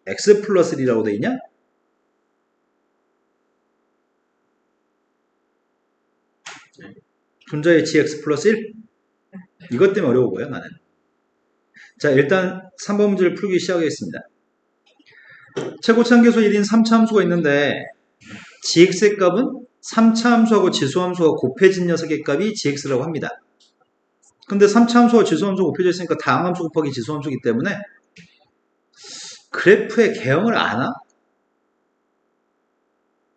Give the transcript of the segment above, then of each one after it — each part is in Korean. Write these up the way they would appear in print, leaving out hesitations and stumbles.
x 플러스 1이라고 돼 있냐? 분자의 gx 플러스 1? 이것 때문에 어려워 보여 나는. 자, 일단 3번 문제를 풀기 시작하겠습니다. 최고차함계수 1인 3차 함수가 있는데 gx의 값은 3차 함수하고 지수함수가 곱해진 녀석의 값이 gx라고 합니다. 근데 3차 함수와 지수함수가 곱해져 있으니까 다항함수 곱하기 지수함수이기 때문에 그래프의 개형을 아나?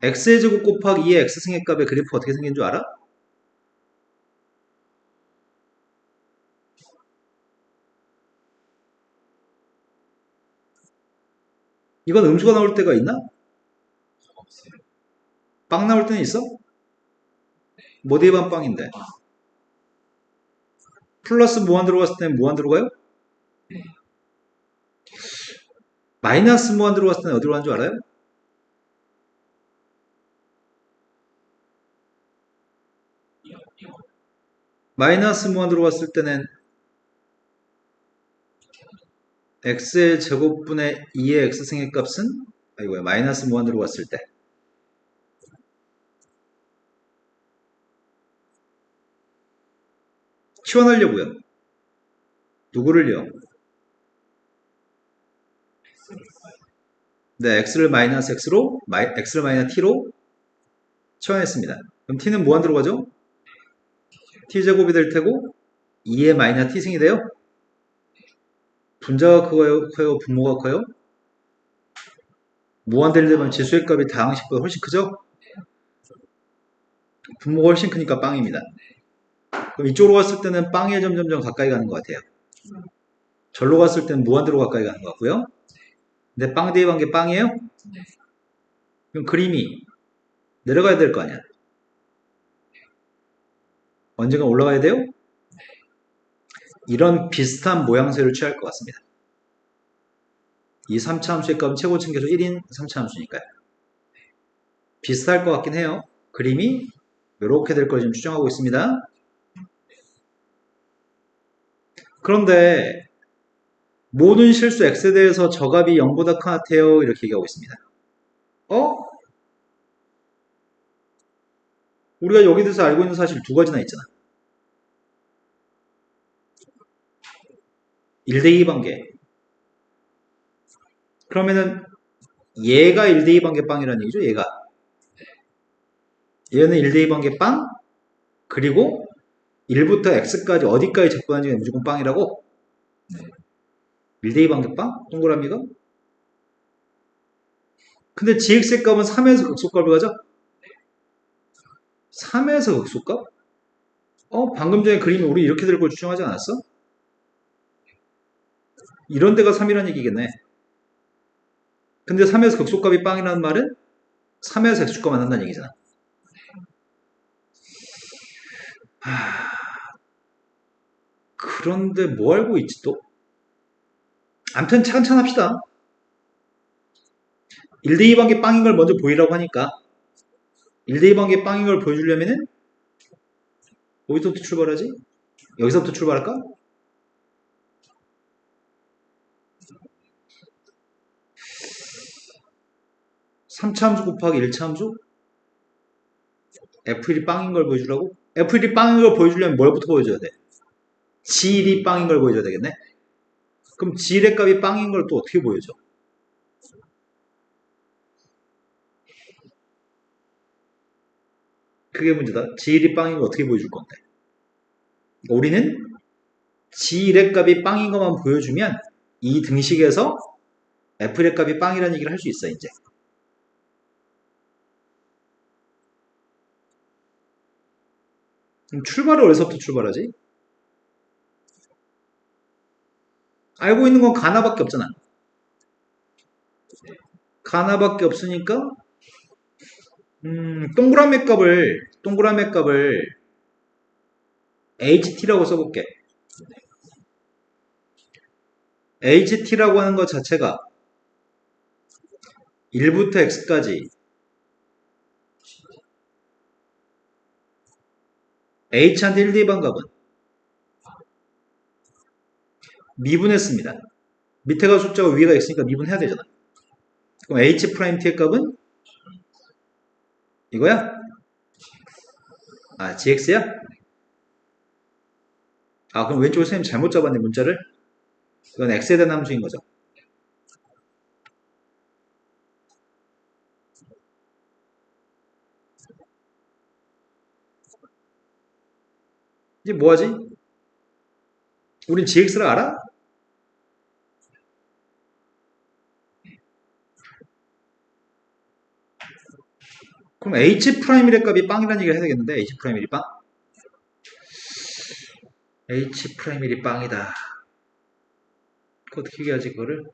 x의 제곱 곱하기 2의 x승의 값의 그래프가 어떻게 생긴 줄 알아? 이건 음수가 나올 때가 있나? 빵 나올 때는 있어? 뭐 뒤에 반 빵인데? 플러스 무한 들어갔을 때는 무한 들어가요? 마이너스 무한 들어갔을 때는 어디로 가는 줄 알아요? 마이너스 무한 들어갔을 때는 x의 제곱분의 2의 x승의 값은 아이고야 마이너스 무한 들어갔을 때 치환하려고요. 누구를요? 네, x를 마이너스 x로 x를 마이너스 t로 치환했습니다. 그럼 t는 무한 들어가죠? t제곱이 될 테고 2의 마이너스 t승이 돼요? 분자가 커요? 분모가 커요? 무한대되면 지수의 값이 다항식보다 훨씬 크죠? 분모가 훨씬 크니까 빵입니다. 그럼 이쪽으로 갔을 때는 빵에 점점점 가까이 가는 것 같아요. 절로 갔을 때는 무한대로 가까이 가는 것 같고요. 근데 빵 대입한 게 빵이에요? 그럼 그림이 내려가야 될 거 아니야. 언젠가 올라가야 돼요? 이런 비슷한 모양새를 취할 것 같습니다. 이 3차 함수의 값은 최고층계수 1인 3차 함수니까요. 비슷할 것 같긴 해요. 그림이 이렇게 될 걸 지금 추정하고 있습니다. 그런데 모든 실수 x에 대해서 저값이 0보다 같아요. 이렇게 얘기하고 있습니다. 우리가 여기 대해서 알고 있는 사실 두 가지나 있잖아. 1대2 관계. 그러면은 얘가 1대2 관계 빵이라는 얘기죠. 얘는 1대2 관계 빵, 그리고 1부터 x까지 어디까지 접근하는지 무조건 빵이라고? 1대2 관계 빵? 동그라미가? 근데 gx의 값은 3에서 극소값을 가져? 3에서 극소값? 방금 전에 그림이 우리 이렇게 될 걸 추정하지 않았어? 이런 데가 3이라는 얘기겠네. 근데 3에서 극소값이 빵이라는 말은 3에서 x축과 만난다는 얘기잖아. 그런데 뭐 알고 있지 또? 암튼 차근차근 합시다. 1대2 관계 빵인 걸 먼저 보이라고 하니까 1대2 관계 빵인 걸 보여주려면은 어디서부터 출발하지? 여기서부터 출발할까? (3차) 함수 곱하기 1차 함수? f1이 빵인 걸 보여주라고? f1이 빵인 걸 보여주려면 뭘부터 보여줘야 돼? g1이 빵인 걸 보여줘야 되겠네? 그럼 g1의 값이 빵인 걸 또 어떻게 보여줘? 그게 문제다. g1이 빵인 걸 어떻게 보여줄 건데? 우리는 g1의 값이 빵인 것만 보여주면 이 등식에서 f1의 값이 빵이라는 얘기를 할 수 있어 이제. 그럼 출발을 어디서부터 출발하지? 알고 있는 건 가나밖에 없잖아. 가나밖에 없으니까 동그라미 값을 ht라고 써볼게. ht라고 하는 것 자체가 1부터 x까지 h한테 1 대입한 값은 미분했습니다. 밑에가 숫자고 위에가 x니까 미분해야 되잖아. 그럼 h 프라임 t의 값은 이거야? 아, gx야? 아, 그럼 왼쪽에 선생님 잘못 잡았네, 문자를. 이건 x에 대한 함수인 거죠. 이제 뭐 하지? 우린 gx를 알아? 그럼 h 프라임의 값이 빵이라는 얘기를 해야 되겠는데, h 프라임이 빵? h 프라임이 빵이다. 그 어떻게 얘기하지, 그거를?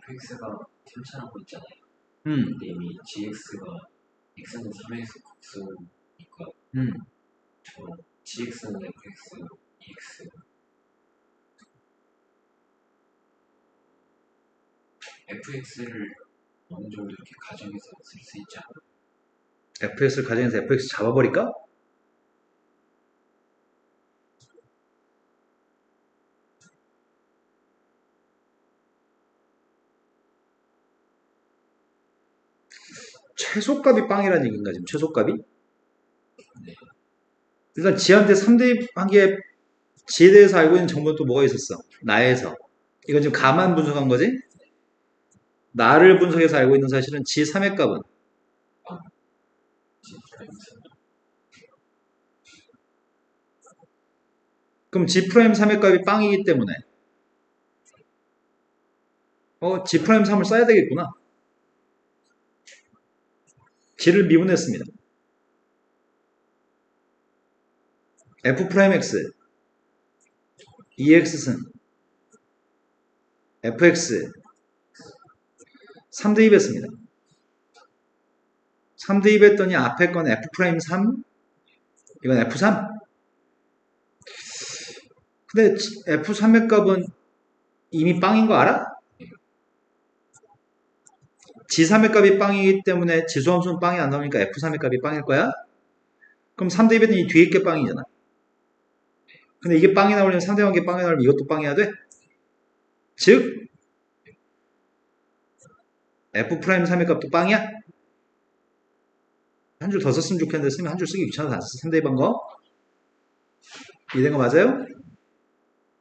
fx가 실천하고 있잖아요. 음, 근데 이미 gx가 x는 3x 국수니까 음. 저 gx는 fx, ex fx를 어느 정도 이렇게 가정해서 쓸 수 있지 않아요? fx를 가정해서 fx 잡아버릴까? 최소값이 빵이라는 얘기인가, 지금 최소값이? 네. 일단 지한테 3대 한개 지에 대해서 알고 있는 정보는 또 뭐가 있었어? 나에서. 이건 지금 가만 분석한 거지? 나를 분석해서 알고 있는 사실은 지 3의 값은 g 프라임에서 그럼 g 프라임 3의 값이 빵이기 때문에 g 프라임 3을 써야 되겠구나. g를 미분했습니다. f 프라임 x 2x승 fx 3 대입했습니다. 3 대입했더니 앞에 건 f 프라임 3 이건 f3 근데 f3의 값은 이미 빵인 거 알아? g3의 값이 빵이기 때문에 지수함수는 빵이 안 나오니까 f3의 값이 빵일 거야? 그럼 3 대입했더니 이 뒤에 게 빵이잖아. 근데 이게 빵이 나오려면 상대방 게 빵이 나오려면 이것도 빵이어야 돼? 즉 f 프라임 3의 값도 빵이야? 한 줄 더 썼으면 좋겠는데 쓰면 한 줄 쓰기 귀찮아서 안 썼어. 3 대입한 거 이해된 거 맞아요?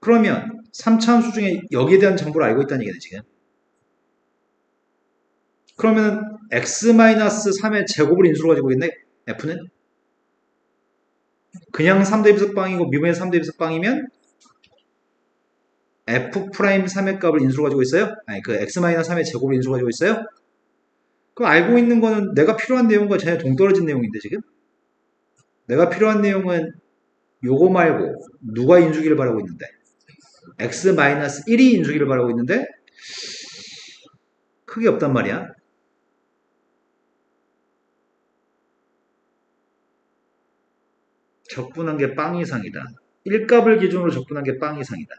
그러면 3차 함수 중에 여기에 대한 정보를 알고 있다는 얘기네 지금. 그러면 x-3의 제곱을 인수로 가지고 있네 f는? 그냥 3대입에서 빵이고 미분의 3대입에서 빵이면 f 프라임 3의 값을 인수로 가지고 있어요? 아니 그 x-3의 제곱을 인수로 가지고 있어요? 그럼 알고 있는 거는 내가 필요한 내용과 전혀 동떨어진 내용인데 지금? 내가 필요한 내용은 요거 말고 누가 인수기를 바라고 있는데? x-1이 인수기를 바라고 있는데 크게 없단 말이야. 적분한 게 빵 이상이다. 1값을 기준으로 적분한 게 빵 이상이다.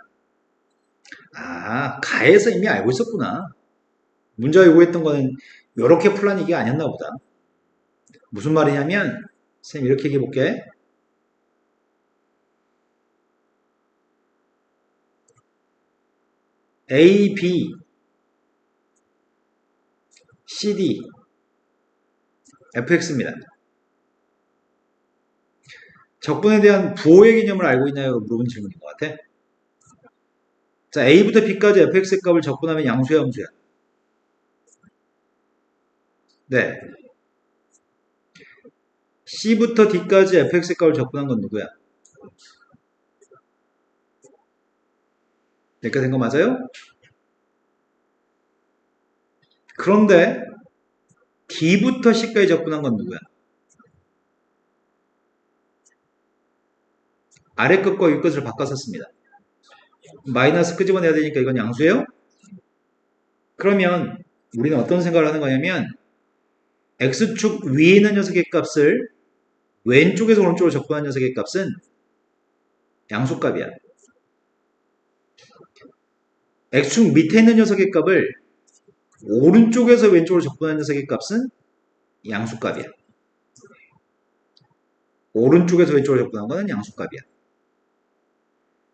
아, 가에서 이미 알고 있었구나. 문제가 요구했던 거는 이렇게 풀란 얘기가 아니었나 보다. 무슨 말이냐면 선생님 이렇게 얘기해 볼게. A, B, C, D, fx입니다. 적분에 대한 부호의 개념을 알고 있나요? 물어본 질문인 것 같아. 자, A부터 B까지 fx의 값을 적분하면 양수야, 함수야? 네. C부터 D까지 fx의 값을 적분한 건 누구야? 여기까지 된 거 맞아요? 그런데 D부터 C까지 적분한 건 누구야? 아래 끝과 위 끝을 바꿔 썼습니다. 마이너스 끄집어내야 되니까 이건 양수예요? 그러면 우리는 어떤 생각을 하는 거냐면 x축 위에 있는 녀석의 값을 왼쪽에서 오른쪽으로 적분한 녀석의 값은 양수값이야. x축 밑에 있는 녀석의 값을 오른쪽에서 왼쪽으로 적분한 녀석의 값은 양수값이야. 오른쪽에서 왼쪽으로 적분한 거는 양수값이야.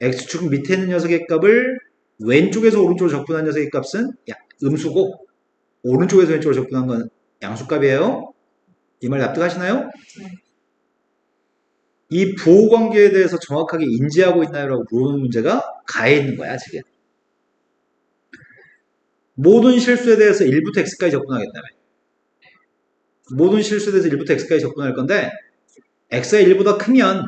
x축 밑에 있는 녀석의 값을 왼쪽에서 오른쪽으로 적분한 녀석의 값은 음수고 오른쪽에서 왼쪽으로 적분한 건 양수값이에요. 이 말 납득하시나요? 이 부호관계에 대해서 정확하게 인지하고 있나요? 라고 물어보는 문제가 가에 있는 거야 지금. 모든 실수에 대해서 1부터 x까지 적분하겠다며. 모든 실수에 대해서 1부터 x까지 적분할 건데 x가 1보다 크면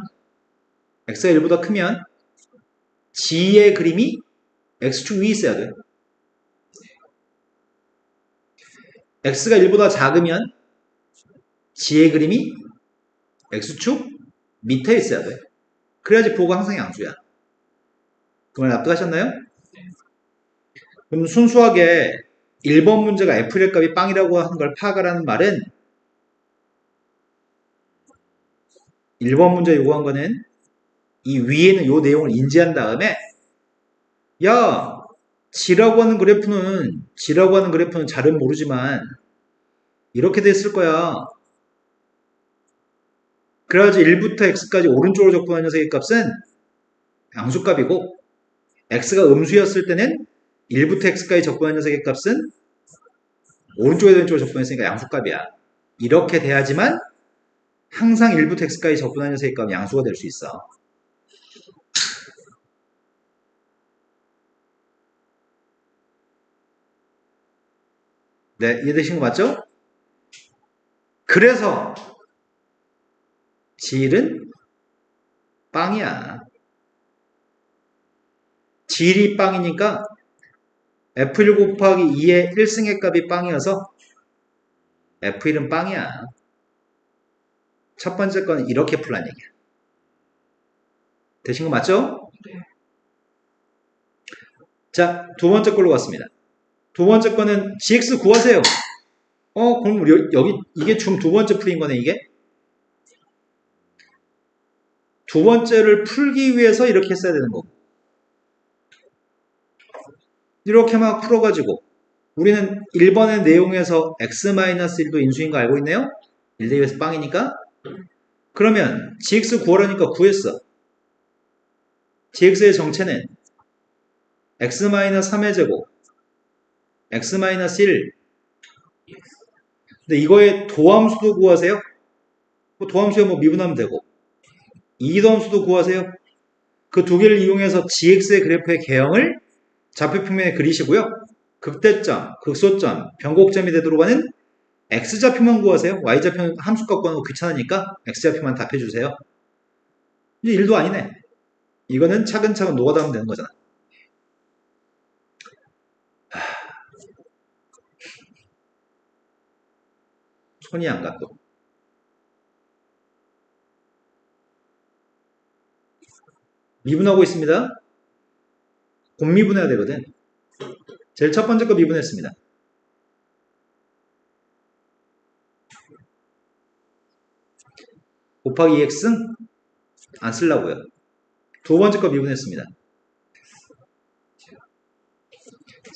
g의 그림이 x축 위에 있어야 돼. x가 1보다 작으면 g의 그림이 x축 밑에 있어야 돼. 그래야지 부호가 항상 양수야. 그 말 납득하셨나요? 그럼 순수하게 1번 문제가 f의 값이 빵이라고 하는 걸 파악하라는 말은 1번 문제 요구한 거는 이 위에는 요 내용을 인지한 다음에 야 G라고 하는 그래프는 잘은 모르지만 이렇게 됐을 거야. 그래야지 1부터 x까지 오른쪽으로 적분한 녀석의 값은 양수값이고 x가 음수였을 때는 1부터 x까지 적분한 녀석의 값은 오른쪽에서 왼쪽으로 적분했으니까 양수값이야. 이렇게 돼야지만 항상 1부터 x까지 적분한 녀석의 값은 양수가 될 수 있어. 네, 이해되신 거 맞죠? 그래서 G일은 빵이야. G일이 빵이니까 F1 곱하기 2의 1승의 값이 빵이어서 F1은 빵이야. 첫 번째 거는 이렇게 풀란 얘기야. 되신 거 맞죠? 자, 두 번째 걸로 갔습니다. 두 번째 거는 GX 구하세요. 그럼 우리 여기 이게 좀 두 번째 풀인 거네, 이게. 두 번째를 풀기 위해서 이렇게 했어야 되는 거고. 이렇게 막 풀어가지고 우리는 1번의 내용에서 x-1도 인수인 거 알고 있네요? 1대2에서 빵이니까. 그러면 gx 구하라니까 구했어. gx의 정체는 x-3의 제곱 x-1. 근데 이거의 도함수도 구하세요. 도함수에 뭐 미분하면 되고 이도함수도 구하세요. 그 두 개를 이용해서 gx의 그래프의 개형을 좌표평면에 그리시고요. 극대점, 극소점, 변곡점이 되도록 하는 x좌표만 구하세요. y좌표는 함수 갖고 하는 거 귀찮으니까 x좌표만 답해주세요. 이제 일도 아니네. 이거는 차근차근 노가다 하면 되는 거잖아. 손이 안 가 또. 미분하고 있습니다. 곧 미분해야 되거든. 제일 첫 번째 거 미분했습니다. 곱하기 2x 안 쓰려고요. 두 번째 거 미분했습니다.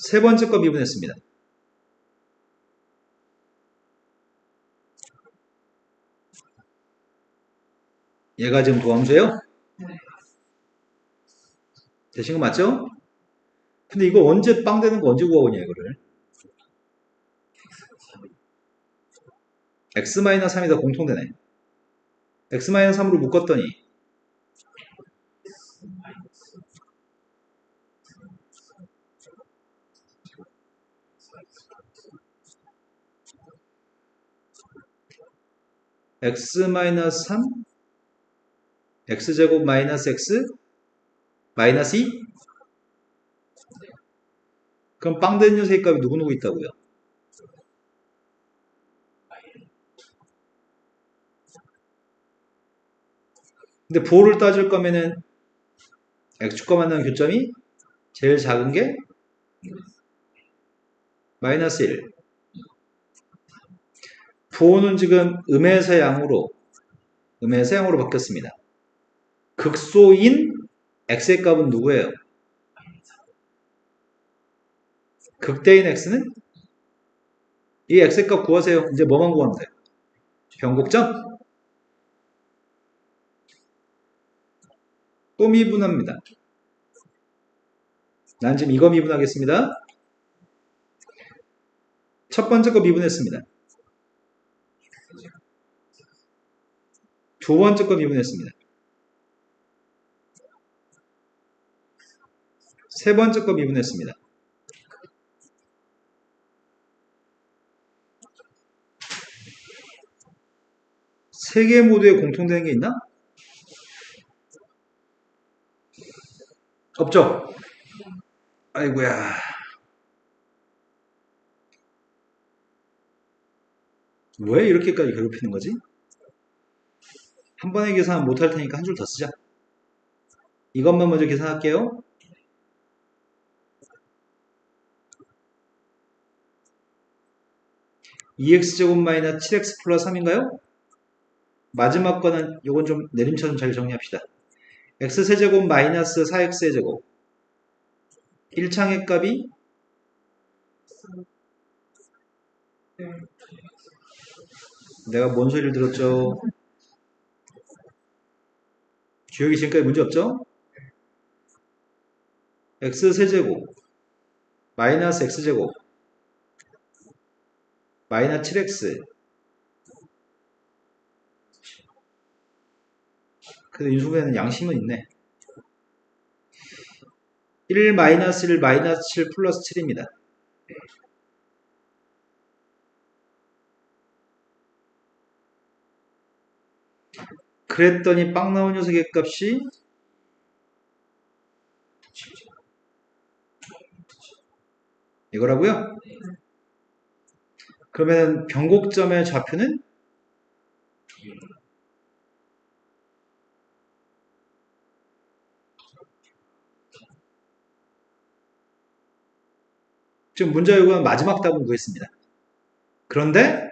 세 번째 거 미분했습니다. 얘가 지금 도함수예요? 되신 거 맞죠? 근데 이거 언제 빵 되는 거 언제 구하거냐 이거를. x-3이 다 공통되네. x-3으로 묶었더니 x-3 x제곱 마이너스 x 마이너스 2 그럼 빵 되는 녀석의 값이 누구누구 있다고요? 근데 부호를 따질 거면은 x축과 만나는 교점이 제일 작은 게 마이너스 1. 부호는 지금 음에서 양으로 바뀌었습니다. 극소인 x의 값은 누구예요? 극대인 x는 이 x의 값 구하세요. 이제 뭐만 구하면 돼요? 변곡점? 또 미분합니다. 난 지금 이거 미분하겠습니다. 첫 번째 거 미분했습니다. 두 번째 거 미분했습니다. 세 번째 거 미분했습니다. 세 개 모두에 공통되는 게 있나? 없죠? 아이고야. 왜 이렇게까지 괴롭히는 거지? 한 번에 계산 못할 테니까 한 줄 더 쓰자. 이것만 먼저 계산할게요. (2x제곱 마이너스 7x 플러스 3인가요? 마지막 거는 요건 좀 내림처럼 잘 정리합시다. x세제곱 마이너스 4x세제곱 1창의 값이 내가 뭔 소리를 들었죠? 주역이 지금까지 문제 없죠? x세제곱 마이너스 x제곱 마이너스 7x 그래도 인수분해는 양심은 있네. 1 마이너스 1 마이너스 7 플러스 7입니다. 그랬더니 빵 나온 녀석의 값이 이거라고요? 그러면 변곡점의 좌표는 지금 문제 요구는 마지막 답은 구했습니다. 그런데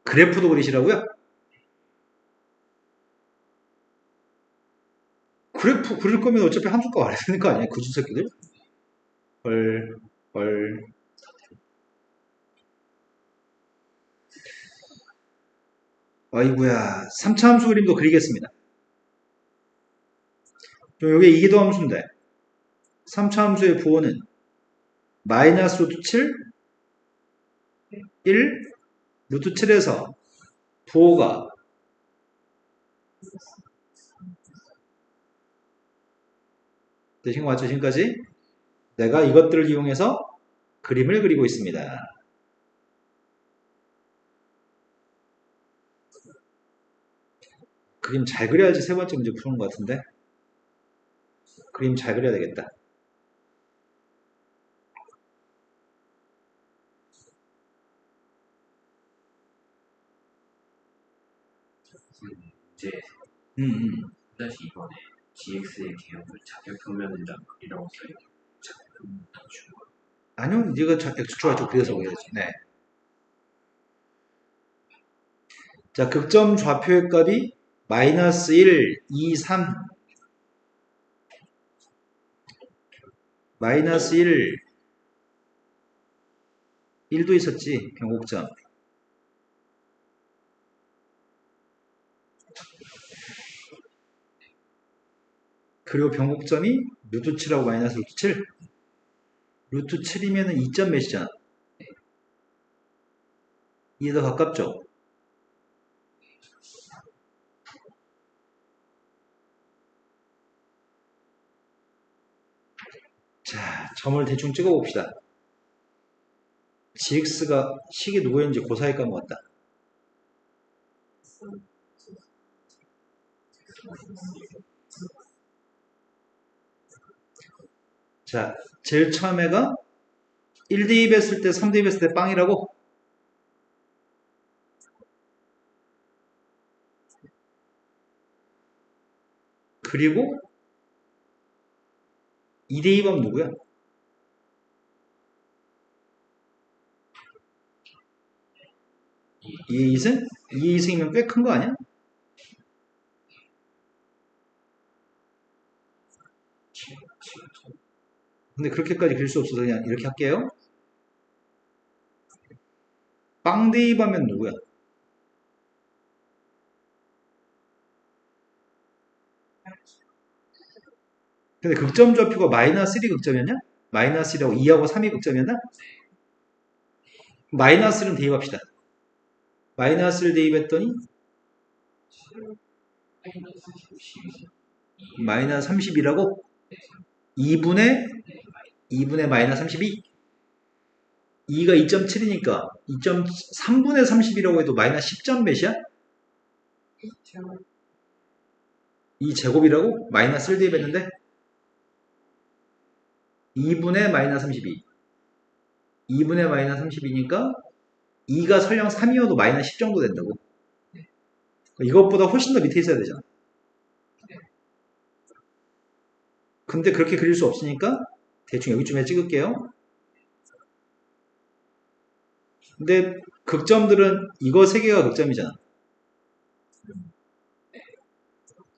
그래프도 그리시라고요? 그래프 그릴 거면 어차피 함수값 알아야 되는 거 아니에요? 그준 새끼들? 헐. 아이고야. 3차 함수 그림도 그리겠습니다. 요게 이기도 함수인데 3차 함수의 부호는 마이너스 루트 7 1 루트 7에서 부호가 되신 거 맞죠? 지금까지? 내가 이것들을 이용해서 그림을 그리고 있습니다. 그림 잘 그려야지 세 번째 문제 푸는 것 같은데 그림 잘 그려야 되겠다. 이제 음. 다시 이번에 GX의 개형을 자격평면이라고 써있고 자격평면 준 거. 아니요, 네가 X축과 그려서 그려야지. 네. 자, 극점 좌표의 값이 마이너스 1, 2, 3 마이너스 1 1도 있었지, 변곡점. 그리고 변곡점이 루트 7하고 마이너스 루트 7. 루트 7이면 2점 몇이잖아. 이게 더 가깝죠? 자, 점을 대충 찍어봅시다. GX가 식이 누구였는지 고사에 까먹었다. 자, 제일 처음에가 1대입했을 때, 3대입했을 때 빵이라고? 그리고 2대입하면 누구야? 2의 2승? 2의 2승이면 꽤 큰 거 아니야? 근데 그렇게까지 그릴 수 없어서 그냥 이렇게 할게요. 빵 대입하면 누구야? 근데 극점 좌표가 마이너스 1이 극점이었냐? 마이너스 1하고 2하고 3이 극점이었나? 마이너스는 대입합시다. 마이너스를 대입했더니 마이너스 32라고 2분의 마이너스 32 2가 2.7이니까 2.3분의 30이라고 해도 마이너스 10점 몇이야? 2제곱이라고? 마이너스를 대입했는데 2분의 마이너스 32 2분의 마이너스 32니까 2가 설령 3이어도 마이너스 10 정도 된다고. 이것보다 훨씬 더 밑에 있어야 되잖아. 근데 그렇게 그릴 수 없으니까 대충 여기쯤에 찍을게요. 근데 극점들은 이거 세 개가 극점이잖아.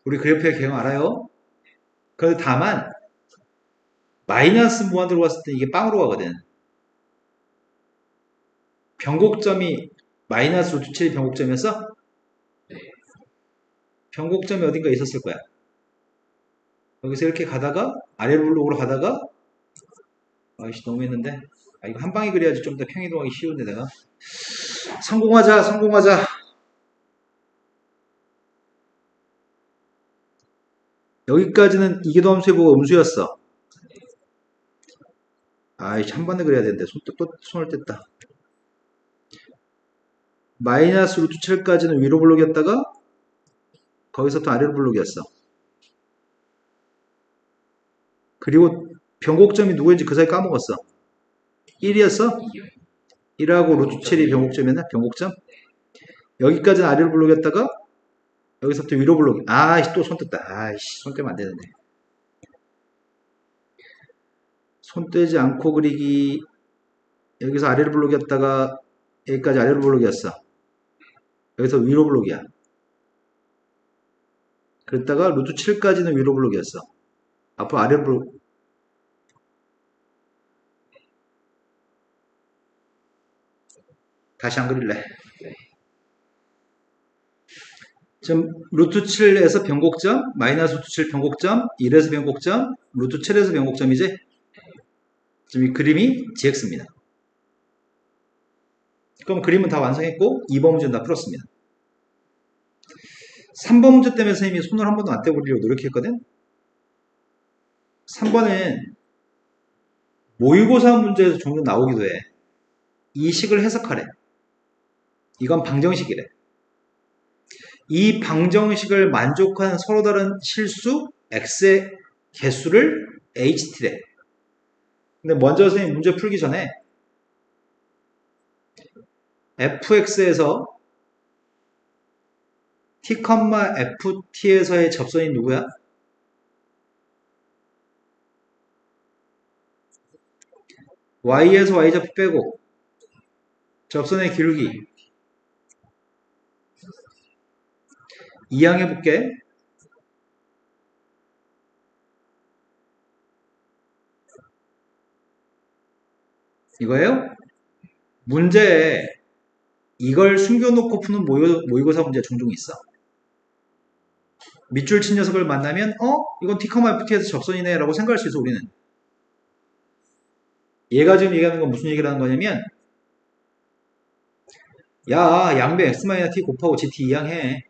우리 그래프의 개형 알아요? 그런데 다만 마이너스 무한대로 갔을 때 이게 빵으로 가거든. 변곡점이 마이너스 루트 7이 변곡점이었어? 변곡점이 어딘가 있었을 거야. 여기서 이렇게 가다가 아래 블록으로 가다가 아이씨 너무 했는데 이거 한 방에 그려야지 좀 더 평이동하기 쉬운데 내가 성공하자. 여기까지는 이계도함수의 보고 음수였어. 아이씨 한 번에 그려야 되는데 손을 뗐다. 마이너스 루트 7까지는 위로 블록이었다가 거기서부터 아래로 블록이었어. 그리고 변곡점이 누구인지 그 사이 까먹었어. 1이었어? 1하고 루트 7이 변곡점이었나? 변곡점? 여기까지는 아래로 블록이었다가 여기서부터 위로 블록이. 아이씨 또 손 뗐다. 아이씨 손 떼면 안 되는데. 손 떼지 않고 그리기. 여기서 아래로 블록이었다가 여기까지 아래로 블록이었어. 여기서 위로 블록이야. 그랬다가 루트 7까지는 위로 블록이었어. 앞으로 아래로 블록. 다시 안 그릴래. 지금 루트 7에서 변곡점, 마이너스 루트 7 변곡점, 1에서 변곡점, 루트 7에서 변곡점이지? 지금 이 그림이 GX입니다. 그럼 그림은 다 완성했고 2번 문제는 다 풀었습니다. 3번 문제 때문에 선생님이 손을 한 번도 안 떼고 그리려고 노력했거든? 3번은 모의고사 문제에서 종종 나오기도 해. 이 식을 해석하래. 이건 방정식이래. 이 방정식을 만족한 서로 다른 실수 x의 개수를 ht래. 근데 먼저 선생님 문제 풀기 전에 fx에서 t, ft에서의 접선이 누구야? y에서 y좌표 빼고 접선의 기울기 이항해볼게. 이거예요? 문제에 이걸 숨겨놓고 푸는 모의고사 문제 종종 있어. 밑줄 친 녀석을 만나면 이건 t, ft에서 접선이네 라고 생각할 수 있어 우리는. 얘가 지금 얘기하는 건 무슨 얘기를 하는 거냐면 야 양변 x-t 곱하고 gt 이항해.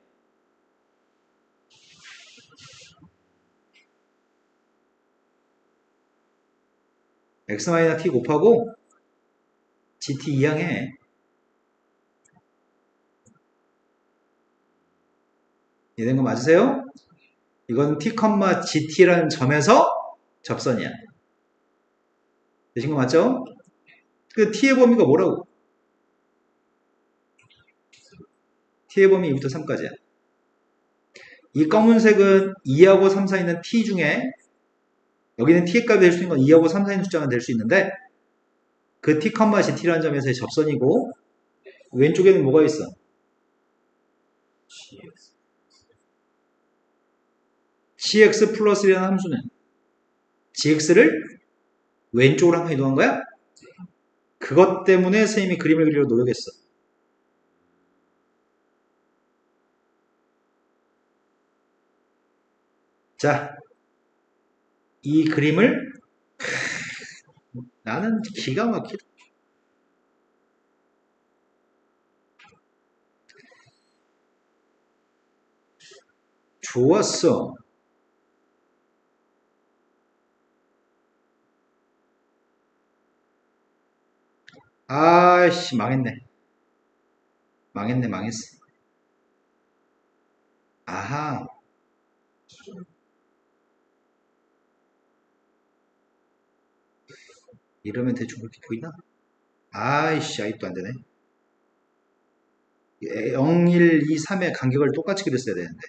x-t 곱하고 gt 이항해. 이해된 거 맞으세요? 이건 t, gt라는 점에서 접선이야. 되신 거 맞죠? 그 t의 범위가 뭐라고? t의 범위 2부터 3까지야. 이 검은색은 2하고 3 사이 있는 t 중에 여기는 t의 값이 될 수 있는 건 2하고 3 사이 있는 숫자가 될 수 있는데 그 t, gt라는 점에서의 접선이고 왼쪽에는 뭐가 있어? cx 플러스 1이라는 함수는 gx를 왼쪽으로 한 칸 이동한 거야? 그것 때문에 선생님이 그림을 그리려 노력했어. 자, 이 그림을 나는 기가 막히다. 좋았어. 아이씨, 망했네. 망했어. 아하. 이러면 대충 그렇게 보이나? 아이씨, 아직도 안 되네. 0, 1, 2, 3의 간격을 똑같이 그렸어야 되는데.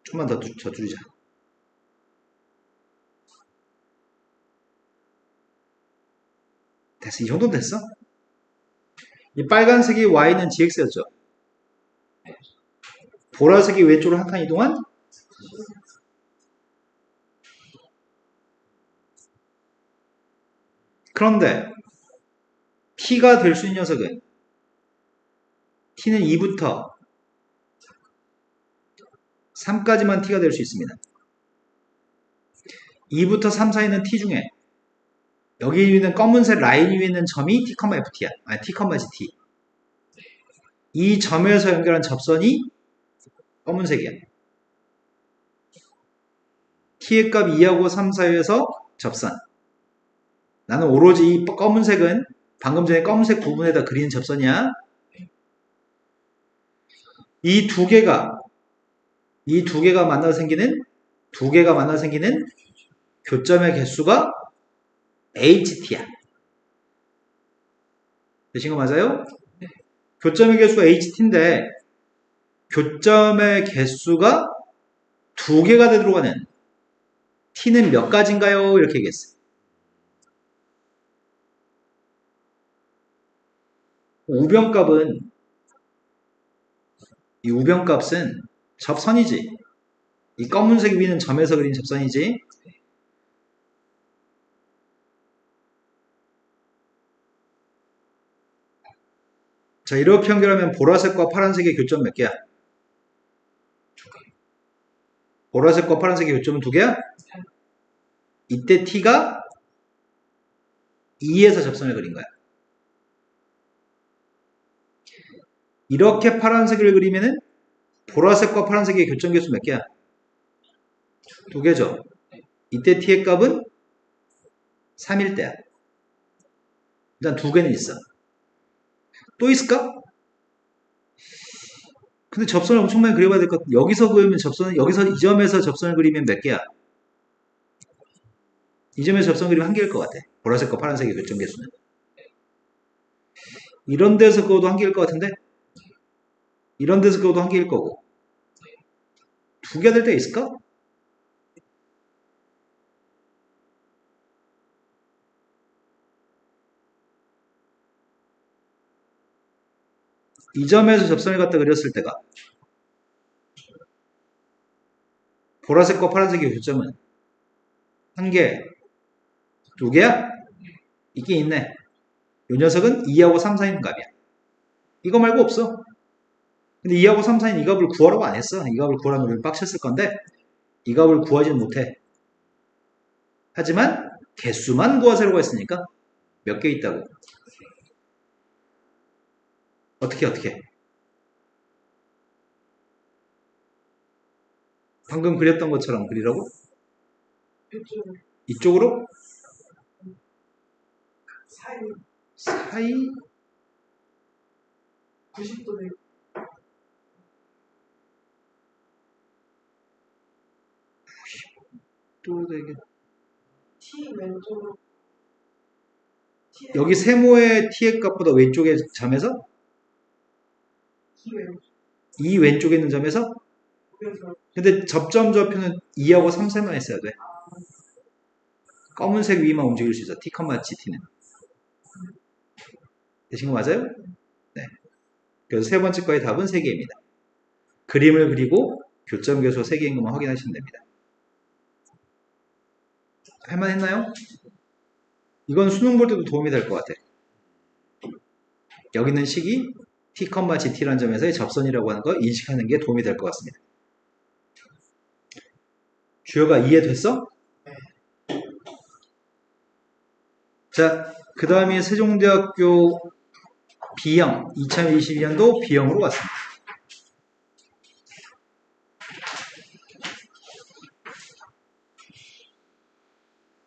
좀만 더 줄이자. 됐어. 이 정도면 됐어. 이 빨간색이 y는 gx였죠. 보라색이 왼쪽으로 한 칸 이동한? 그런데 t가 될 수 있는 녀석은 t는 2부터 3까지만 t가 될 수 있습니다. 2부터 3 사이는 t 중에 여기 있는 검은색 라인 위에 있는 점이 t, ft야. 아니 t, gt. 이 점에서 연결한 접선이 검은색이야. t의 값 2하고 3 사이에서 접선. 나는 오로지 이 검은색은 방금 전에 검은색 부분에다 그리는 접선이야. 이 두 개가 만나서 생기는 교점의 개수가 HT야. 되신 거 맞아요? 교점의 개수가 HT인데 교점의 개수가 두 개가 되도록 하는 T는 몇 가지인가요? 이렇게 얘기했어요. 이 우변값은 접선이지. 이 검은색 위는 점에서 그린 접선이지. 자, 이렇게 연결하면 보라색과 파란색의 교점 몇 개야? 보라색과 파란색의 교점은 두 개야? 이때 T가 2에서 접선을 그린 거야. 이렇게 파란색을 그리면은 보라색과 파란색의 교점 개수 몇 개야? 두 개죠. 이때 T의 값은 3일 때야. 일단 두 개는 있어. 또 있을까? 근데 접선을 엄청 많이 그려봐야 될 것 같아. 여기서 그리면 여기서 이 점에서 접선을 그리면 몇 개야? 이 점에서 접선 그리면 한 개일 것 같아. 보라색과 파란색의 교점 개수는. 이런 데서 그어도 한 개일 것 같은데? 이런 데서 그어도 한 개일 거고. 두 개 될 때 있을까? 이 점에서 접선을 갖다 그렸을 때가 보라색과 파란색의 교점은 한 개, 두 개야? 있긴 있네. 이 녀석은 2하고 3 사이는 값이야. 이거 말고 없어. 근데 2하고 3 사이는 이 값을 구하라고 안 했어. 이 값을 구하라면 우리는 빡쳤을 건데 이 값을 구하지는 못해. 하지만 개수만 구하세요라고 했으니까 몇 개 있다고. 어떻게? 방금 그렸던 것처럼 그리라고? 이쪽으로? 사이? 90도 되고 90도 되게. T 왼쪽으로 여기 세모의 t의 값보다 왼쪽의 점에서? T 왼쪽 이 왼쪽에 있는 점에서? 그래서 근데 접점 좌표는 2하고 3 사이만 했어야 돼. 검은색 위만 움직일 수 있어. t, gt는. 되신 거 맞아요? 네. 그래서 세 번째 거의 답은 3개입니다. 그림을 그리고 교점 개수 3개인 것만 확인하시면 됩니다. 할만했나요? 이건 수능 볼 때도 도움이 될 것 같아. 여기 있는 식이 t, gt라는 점에서의 접선이라고 하는 거 인식하는 게 도움이 될 것 같습니다. 주요가 이해됐어? 자, 그 다음에 세종대학교 B형, 2022년도 B형으로 왔습니다.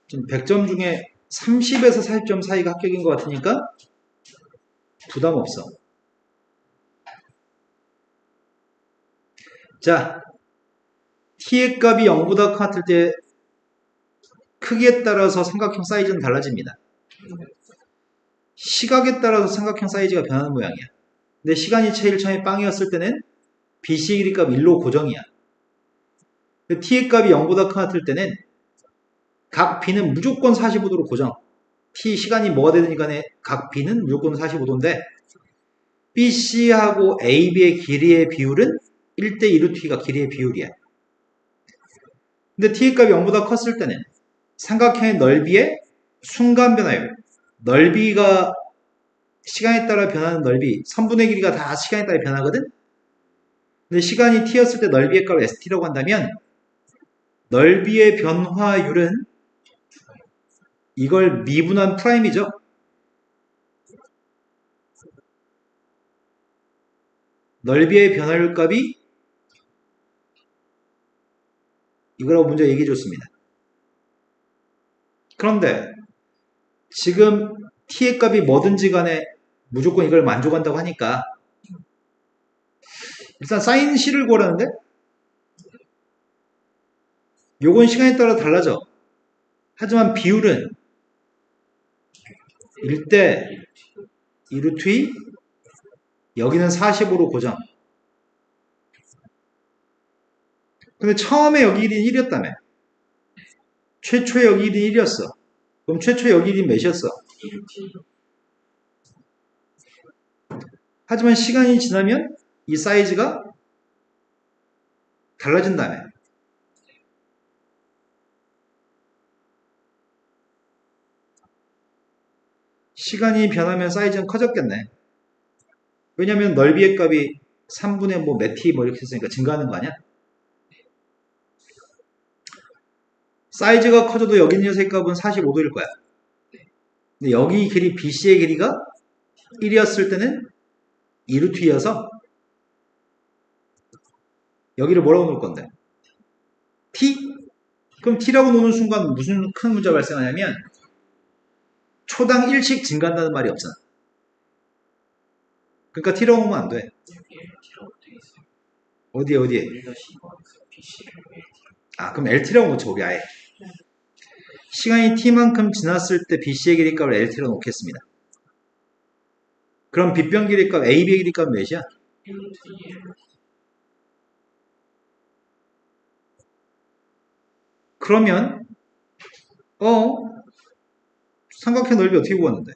지금 100점 중에 30에서 40점 사이가 합격인 것 같으니까 부담 없어. 자, t의 값이 0보다 같을 때 크기에 따라서 삼각형 사이즈는 달라집니다. 시각에 따라서 삼각형 사이즈가 변하는 모양이야. 근데 시간이 제일 처음에 빵이었을 때는 BC의 길이 값 1로 고정이야. t의 값이 0보다 같을 때는 각 B는 무조건 45도로 고정. t 시간이 뭐가 되든 간에 각 B는 무조건 45도인데 BC하고 AB의 길이의 비율은 1대 2로 t가 길이의 비율이야. 근데 t의 값이 0보다 컸을 때는 삼각형의 넓이의 순간 변화율, 넓이가 시간에 따라 변하는 넓이, 선분의 길이가 다 시간에 따라 변하거든? 근데 시간이 t였을 때 넓이의 값을 st라고 한다면 넓이의 변화율은 이걸 미분한 프라임이죠. 넓이의 변화율 값이 이거라고 먼저 얘기해 줬습니다. 그런데 지금 t의 값이 뭐든지 간에 무조건 이걸 만족한다고 하니까 일단 sin c를 구하라는데 요건 시간에 따라 달라져. 하지만 비율은 1대 2루트 2 여기는 45로 고정. 근데 처음에 여기 1이 1이었다며. 최초에 여기 1이 1이었어. 그럼 최초에 여기 1이 몇이었어? 하지만 시간이 지나면 이 사이즈가 달라진다며. 시간이 변하면 사이즈는 커졌겠네. 왜냐면 넓이의 값이 3분의 몇 t 이렇게 했으니까 증가하는 거 아니야? 사이즈가 커져도 여기 있는 녀석의 값은 45도일 거야. 근데 여기 길이 BC의 길이가 1이었을 때는 2루트 2여서 여기를 뭐라고 놓을 건데? t? 그럼 t라고 놓는 순간 무슨 큰 문제가 발생하냐면 초당 1씩 증가한다는 말이 없잖아. 그러니까 t라고 놓으면 안 돼. 어디에? 아, 그럼 LT라고 놓죠, 우리 아예. 시간이 t만큼 지났을 때 BC의 길이값을 LT로 놓겠습니다. 그럼 빗변 길이값 AB의 길이값 몇이야? 그러면 삼각형 넓이 어떻게 구하는데?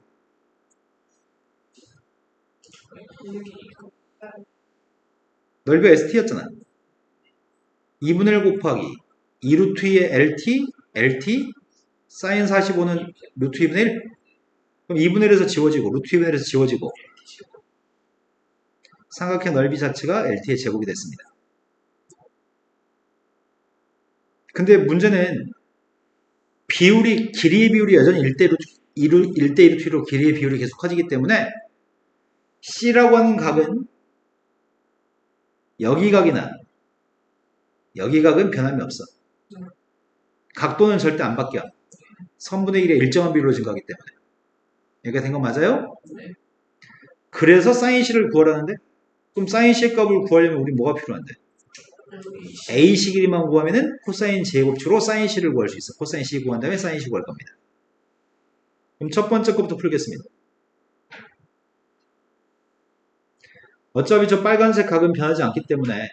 넓이가 ST였잖아. 2분의 1 곱하기 2루트 2의 LT 사인 45는 루트 2분의 1? 그럼 2분의 1에서 지워지고 루트 2분의 1에서 지워지고 삼각형 넓이 자체가 LT의 제곱이 됐습니다. 근데 문제는 비율이 길이의 비율이 여전히 1대 1루트 2로 길이의 비율이 계속 커지기 때문에 C라고 하는 각은 여기 각이나 여기 각은 변함이 없어. 각도는 절대 안 바뀌어. 선분의 1의 일정한 비율로 증가하기 때문에. 여기가 된 거 맞아요? 네. 그래서 사인 C를 구하라는데? 그럼 사인 C의 값을 구하려면 우리 뭐가 필요한데? AC 길이만 구하면은 코사인 제곱축으로 사인 C를 구할 수 있어. 코사인 C 구한 다음에 사인 C 구할 겁니다. 그럼 첫 번째 것부터 풀겠습니다. 어차피 저 빨간색 각은 변하지 않기 때문에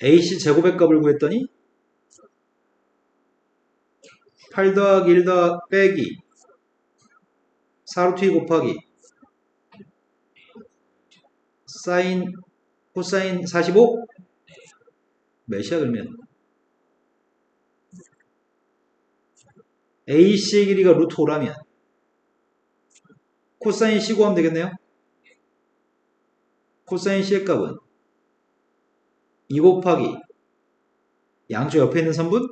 AC 제곱의 값을 구했더니 8 더하기 1 더하기 빼기 4루트 2 곱하기 사인 코사인 45 몇이야 그러면 AC의 길이가 루트 5라면 코사인 C 구하면 되겠네요. 코사인 C의 값은 2 곱하기 양쪽 옆에 있는 선분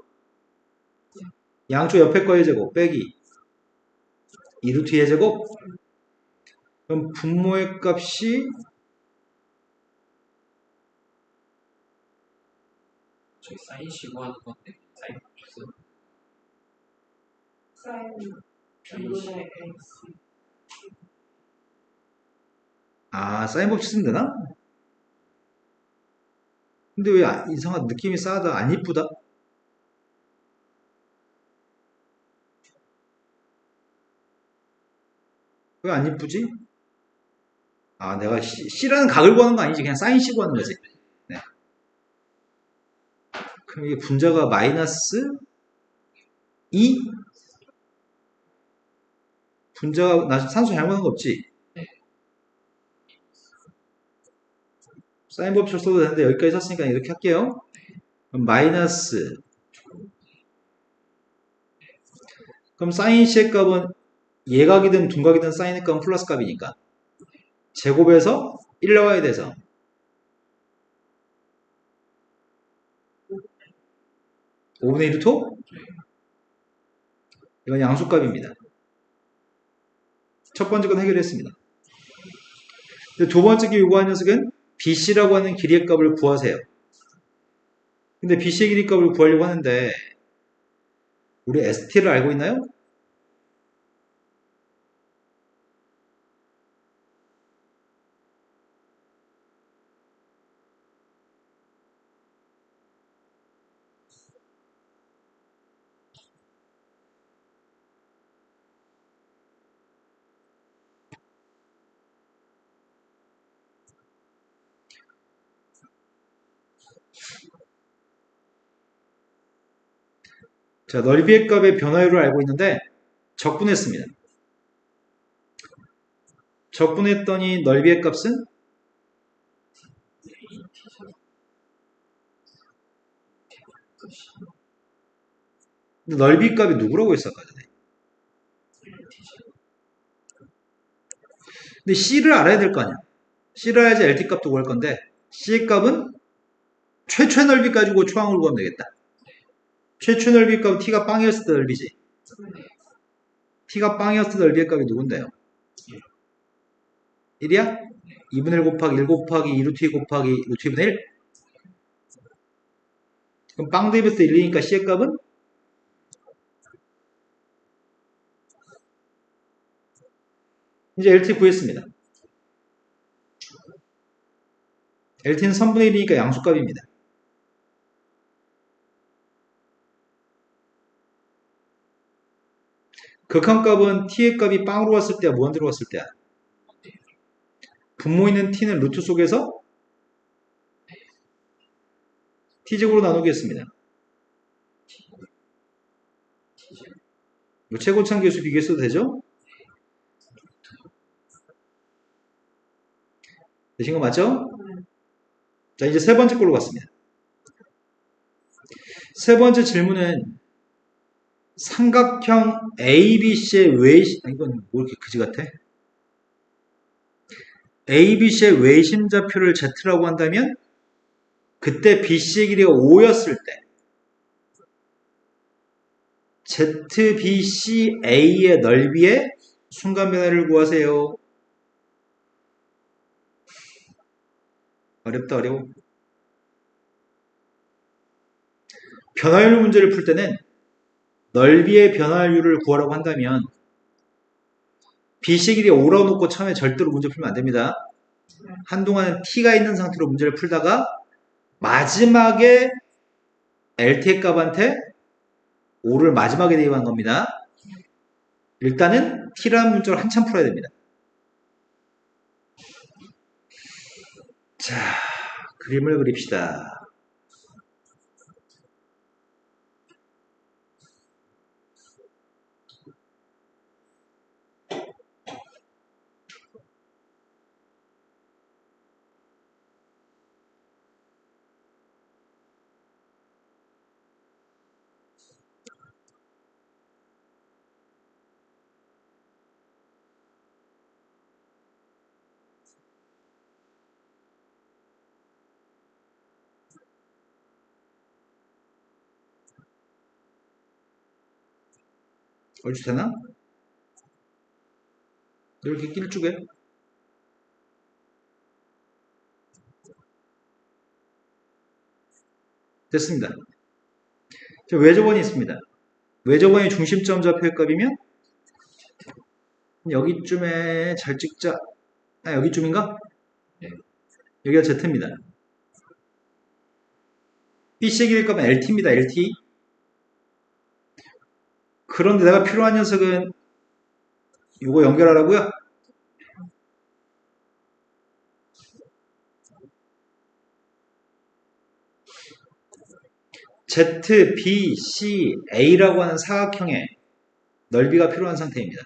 양쪽 옆에 거의 제곱 빼기 2루트 2의 제곱? 그럼 분모의 값이 저희 사인 씌고 하는 건데 사인 값은 사인 사인 씨 B분의 X. 사인 법칙 쓰면 되나? 근데 왜 이상한 느낌이 싸다 안 이쁘다? 왜 안 이쁘지? 내가 C라는 각을 구하는 거 아니지. 그냥 사인 C 구하는 거지. 네. 그럼 이게 분자가 마이너스 2? 분자가, 나 산수 잘못한 거 없지? 사인 법칙을 써도 되는데 여기까지 썼으니까 이렇게 할게요. 그럼 마이너스. 그럼 사인 C의 값은 예각이든 둔각이든 사인의 값은 플러스 값이니까. 제곱에서 1 나와야 돼서 5분의 1 루토? 이건 양수값입니다. 첫 번째 건 해결했습니다. 근데 두 번째 게 요구한 녀석은 BC라고 하는 길이의 값을 구하세요. 근데 BC의 길이 값을 구하려고 하는데 우리 ST를 알고 있나요? 자, 넓이의 값의 변화율을 알고 있는데 적분했습니다. 적분했더니 넓이의 값은 근데 넓이 값이 누구라고 했어 아까 전에? 근데 C를 알아야 될 거 아니야. C를 알아야지 LT 값도 구할 건데 C의 값은 최초의 넓이 가지고 초항을 구하면 되겠다. 최초 넓이 값은 T가 빵이었을 때 넓이지. T가 빵이었을 때 넓이의 값이 누군데요? 1이야? 2분의 1 곱하기 1 곱하기 2루트 2 곱하기 루트 2분의 1? 그럼 빵 대입했을 때 1이니까 C의 값은? 이제 LT 구했습니다. LT는 3분의 1이니까 양수값입니다. 극한값은 T의 값이 빵으로 왔을 때야 무한대로 왔을 때야? 분모 있는 T는 루트 속에서 T제곱으로 나누겠습니다. 최고창 계수 비교했어도 되죠? 되신 거 맞죠? 자, 이제 세 번째 걸로 갔습니다. 세 번째 질문은 삼각형 ABC의 이건 뭐 이렇게 그지 같아? ABC의 외심좌표를 Z라고 한다면 그때 BC의 길이가 5였을 때 ZBCA의 넓이의 순간 변화를 구하세요. 어렵다 어려워. 변화율 문제를 풀 때는 넓이의 변화율을 구하라고 한다면 BC 길이 5라고 놓고 처음에 절대로 문제 풀면 안 됩니다. 한동안은 T가 있는 상태로 문제를 풀다가 마지막에 LT의 값한테 5를 마지막에 대입한 겁니다. 일단은 T라는 문자를 한참 풀어야 됩니다. 자, 그림을 그립시다. 얼추 되나? 이렇게 길쭉해. 됐습니다. 자, 외접원이 있습니다. 외접원의 중심점 좌표의 값이면 여기쯤에 잘 찍자. 아, 여기쯤인가? 네. 여기가 Z입니다. BC의 길이 값은 LT입니다. LT. 그런데 내가 필요한 녀석은 이거 연결하라고요? Z, B, C, A라고 하는 사각형의 넓이가 필요한 상태입니다.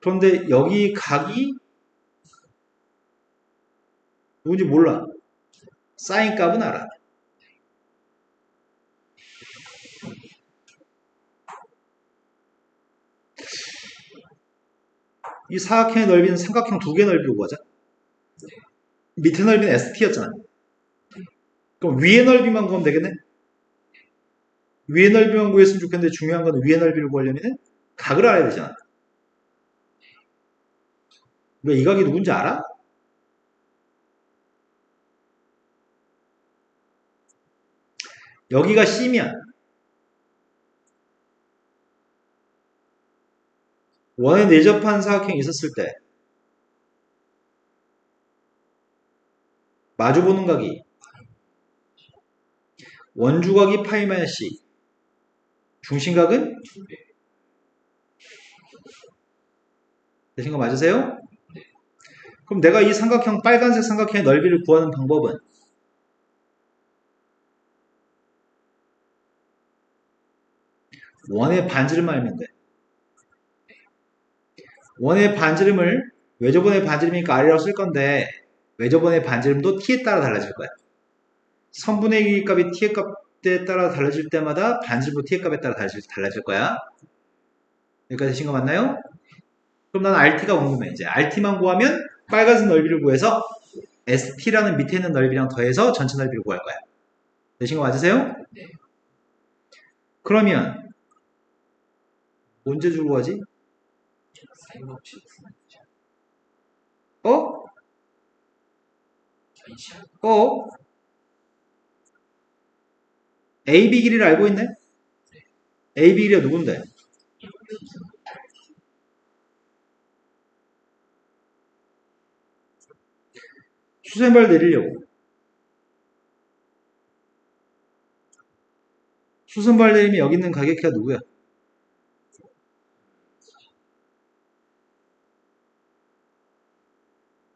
그런데 여기 각이 누군지 몰라. 사인 값은 알아. 이 사각형의 넓이는 삼각형 두 개 넓이로 구하자. 밑에 넓이는 ST였잖아. 그럼 위의 넓이만 구하면 되겠네? 위의 넓이만 구했으면 좋겠는데 중요한 건 위의 넓이를 구하려면 각을 알아야 되잖아. 왜 이 각이 누군지 알아? 여기가 C면 원에 내접한 사각형이 있었을 때 마주보는 각이 원주각이 파이 마이너스 C, 중심각은 되신 거 맞으세요? 그럼 내가 이 삼각형 빨간색 삼각형의 넓이를 구하는 방법은 원의 반지름만 알면 돼. 원의 반지름을 외접원의 반지름이니까 R이라고 쓸 건데 외접원의 반지름도 T에 따라 달라질 거야. 선분의 길이 값이 T의 값에 따라 달라질 때마다 반지름도 T의 값에 따라 달라질 거야. 여기까지 되신 거 맞나요? 그럼 나는 RT가 궁금해. 이제 RT만 구하면 빨간색 넓이를 구해서 ST라는 밑에 있는 넓이랑 더해서 전체 넓이를 구할 거야. 되신 거 맞으세요? 네. 그러면 언제 주고 가지? 사인 없이 어? 사인 시야? 어? AB 길이를 알고 있네? AB 길이가 누군데? 수선발 내리려고. 수선발 내리면 여기 있는 가격대가 누구야?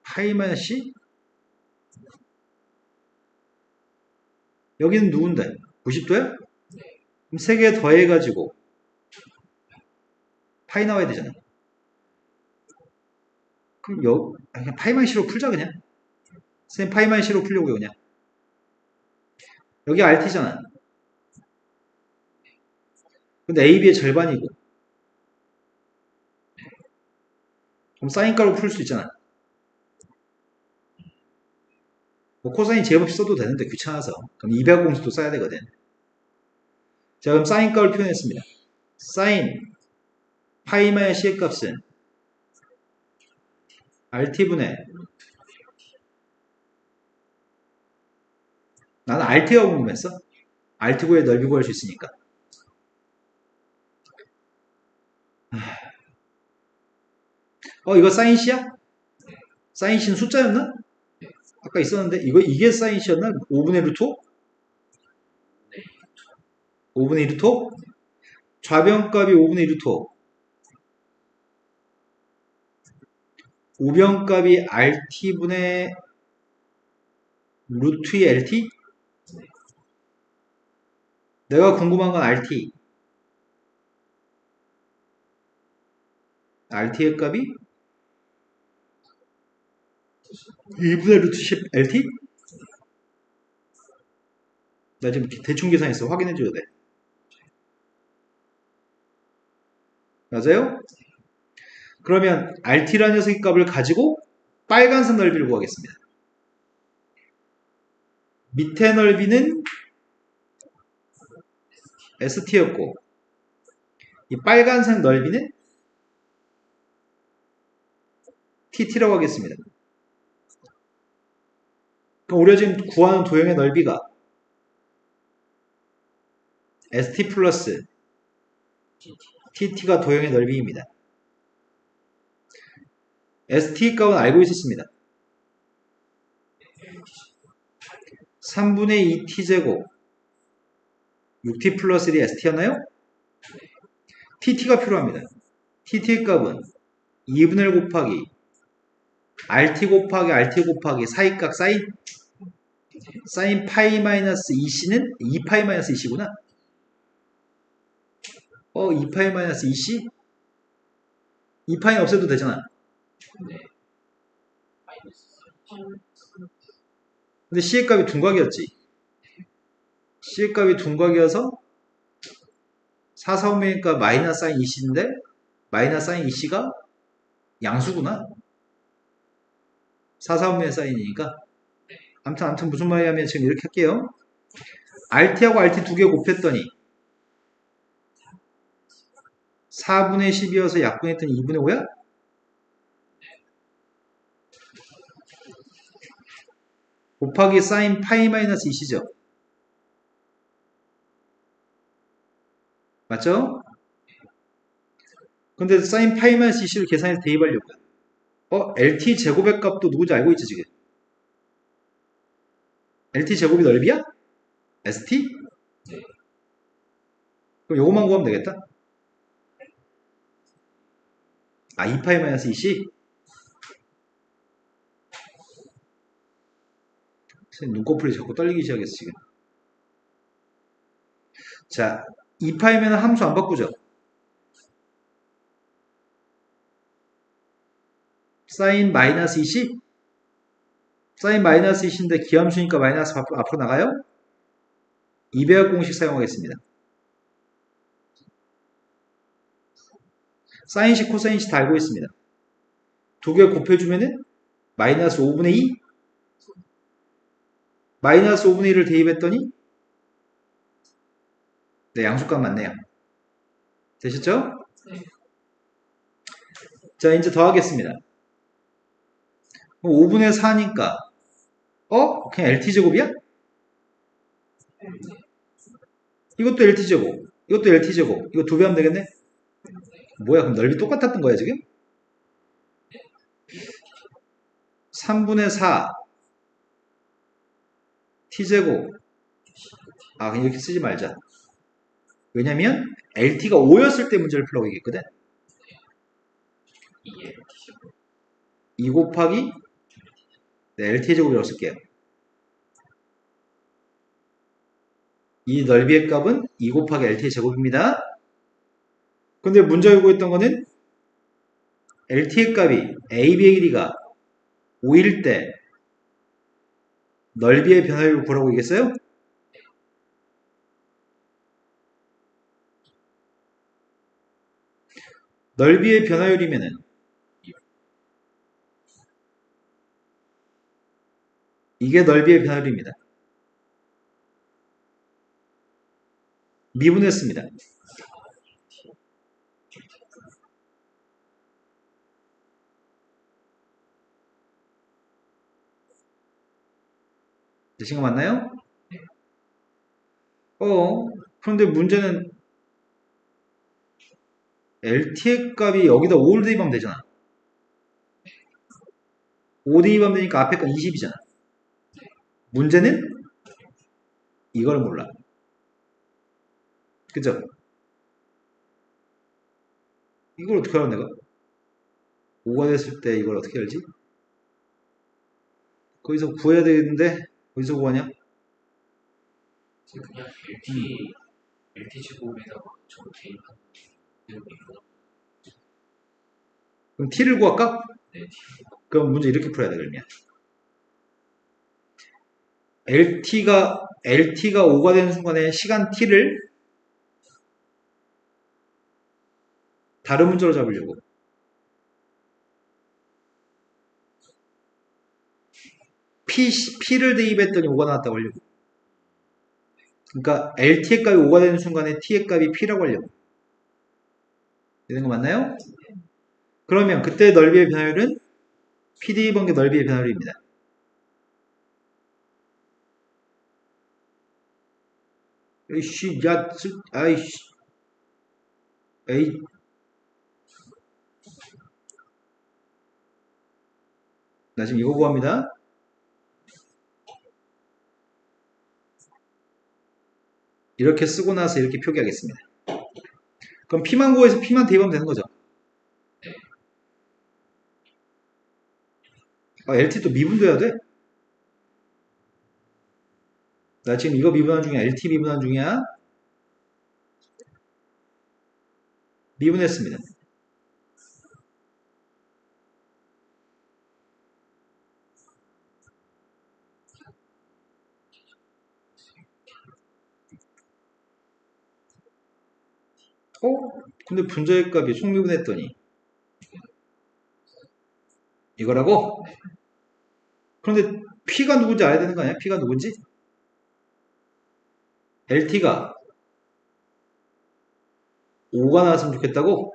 파이 마이너스 C? 여기는 누군데? 90도야? 그럼 3개 더해가지고 파이 나와야 되잖아. 그럼 그냥 파이 마이너스 C로 풀자 그냥. 선생님 파이 마이너스 C로 풀려고요 그냥. 여기 RT잖아. 근데 AB의 절반이고. 그럼 사인가로 풀 수 있잖아. 뭐 코사인 제곱 없이 써도 되는데 귀찮아서. 그럼 200공식도 써야 되거든. 자, 그럼 사인값을 표현했습니다. 사인 파이 마이너스 C의 값은 RT분의 나는 RT가 궁금했어. RT 구의 넓이 구할 수 있으니까. 이거 사인 C야? 사인 C는 숫자였나? 아까 있었는데 이게 사인 C였나? 5분의 루트 5? 5분의 루트 5? 좌변값이 5분의 루트 5. 우변값이 RT분의 루트 2 LT? 내가 궁금한 건 RT. RT의 값이 2분의 루트 10 LT? 나 지금 대충 계산했어. 확인해줘야 돼. 맞아요? 그러면 RT라는 녀석의 값을 가지고 빨간색 넓이를 구하겠습니다. 밑에 넓이는 ST였고 이 빨간색 넓이는 TT라고 하겠습니다. 그럼 우리가 지금 구하는 도형의 넓이가 ST 플러스 TT가 도형의 넓이입니다. ST 값은 알고 있었습니다. 3분의 2 T제곱 6T 플러스 1이 ST였나요? TT가 필요합니다. TT의 값은 2분의 1 곱하기 RT 곱하기 RT 곱하기 사이값 사인 파이 마이너스 2C는 2파이 마이너스 2C구나. 2파이 마이너스 2C? 2파이는 없애도 되잖아. 네. 마이너스. 근데 C의 값이 둔각이었지. C의 값이 둔각이어서 4, 4, 5이니까 마이너스 사인 2C인데 마이너스 사인 2C가 양수구나. 4, 4, 5의 사인이니까. 아무튼 무슨 말이냐면 지금 이렇게 할게요. RT하고 RT 두 개 곱했더니 4분의 10이어서 약분했더니 2분의 5야? 곱하기 사인 파이 마이너스 2C죠. 맞죠? 근데 사인 파이 마이너스 2C를 계산해서 대입하려고요. LT 제곱의 값도 누구인지 알고 있지 지금? LT 제곱이 넓이야? ST? 그럼 요거만 구하면 되겠다. 2파이 마이너스 2C? 눈꺼풀이 자꾸 떨리기 시작했어 지금. 자, 2파이면 함수 안 바꾸죠? 사인 마이너스 2C? 사인 마이너스 2C인데 기함수니까 마이너스 앞으로 나가요? 2배합 공식 사용하겠습니다. 사인식, 코사인식 다 알고 있습니다. 두 개 곱해주면은 마이너스 5분의 2? 마이너스 5분의 1을 대입했더니 네, 양수값 맞네요. 되셨죠? 네. 자, 이제 더하겠습니다. 5분의 4니까 그냥 LT제곱이야? 이것도 LT제곱, 이것도 LT제곱, 이거 2배 하면 되겠네? 뭐야, 그럼 넓이 똑같았던 거야 지금? 3분의 4 T제곱. 그냥 이렇게 쓰지 말자. 왜냐면 LT가 5였을 때 문제를 풀라고 얘기했거든. 2 곱하기 LT 제곱이라고 쓸게요. 이 넓이의 값은 2 곱하기 LT 제곱입니다. 근데 문제 요구했던 거는 LT의 값이 AB의 길이가 5일 때 넓이의 변화율을 구하라고 얘기했어요? 넓이의 변화율이면은 이게 넓이의 변화율입니다. 미분했습니다. 되신 거 맞나요? 그런데 문제는 LT의 값이 여기다 5를 대입하면 되잖아. 5 대입하면 되니까 앞에 건 20이잖아. 문제는 이걸 몰라. 그죠? 이걸 어떻게 알아 내가? 5가 됐을 때 이걸 어떻게 알지? 거기서 구해야 되는데 어디서 구하냐? 그냥 LT 제곱에다가 저거 대입하는 거. 그럼 t를 구할까? 네, 그럼 문제 이렇게 풀어야 돼 그러면. LT가 5가 되는 순간에 시간 t를 다른 문자로 잡으려고. P를 대입했더니 5가 나왔다고 하려고. 그러니까 LT의 값이 5가 되는 순간에 T의 값이 P라고 하려고. 되는 거 맞나요? 그러면 그때 넓이의 변화율은 PD 번개 넓이의 변화율입니다. 에이씨, 야, 아이씨, 에이, 나 지금 이거 구합니다. 이렇게 쓰고 나서 이렇게 표기하겠습니다. 그럼 P만 구해서 P만 대입하면 되는 거죠. LT도 미분돼야 돼? 나 지금 이거 미분한 중이야. LT 미분한 중이야. 미분했습니다. 근데 분자의 값이 속미분했더니 이거라고? 그런데 P가 누군지 알아야 되는 거 아니야? P가 누군지? LT가 5가 나왔으면 좋겠다고?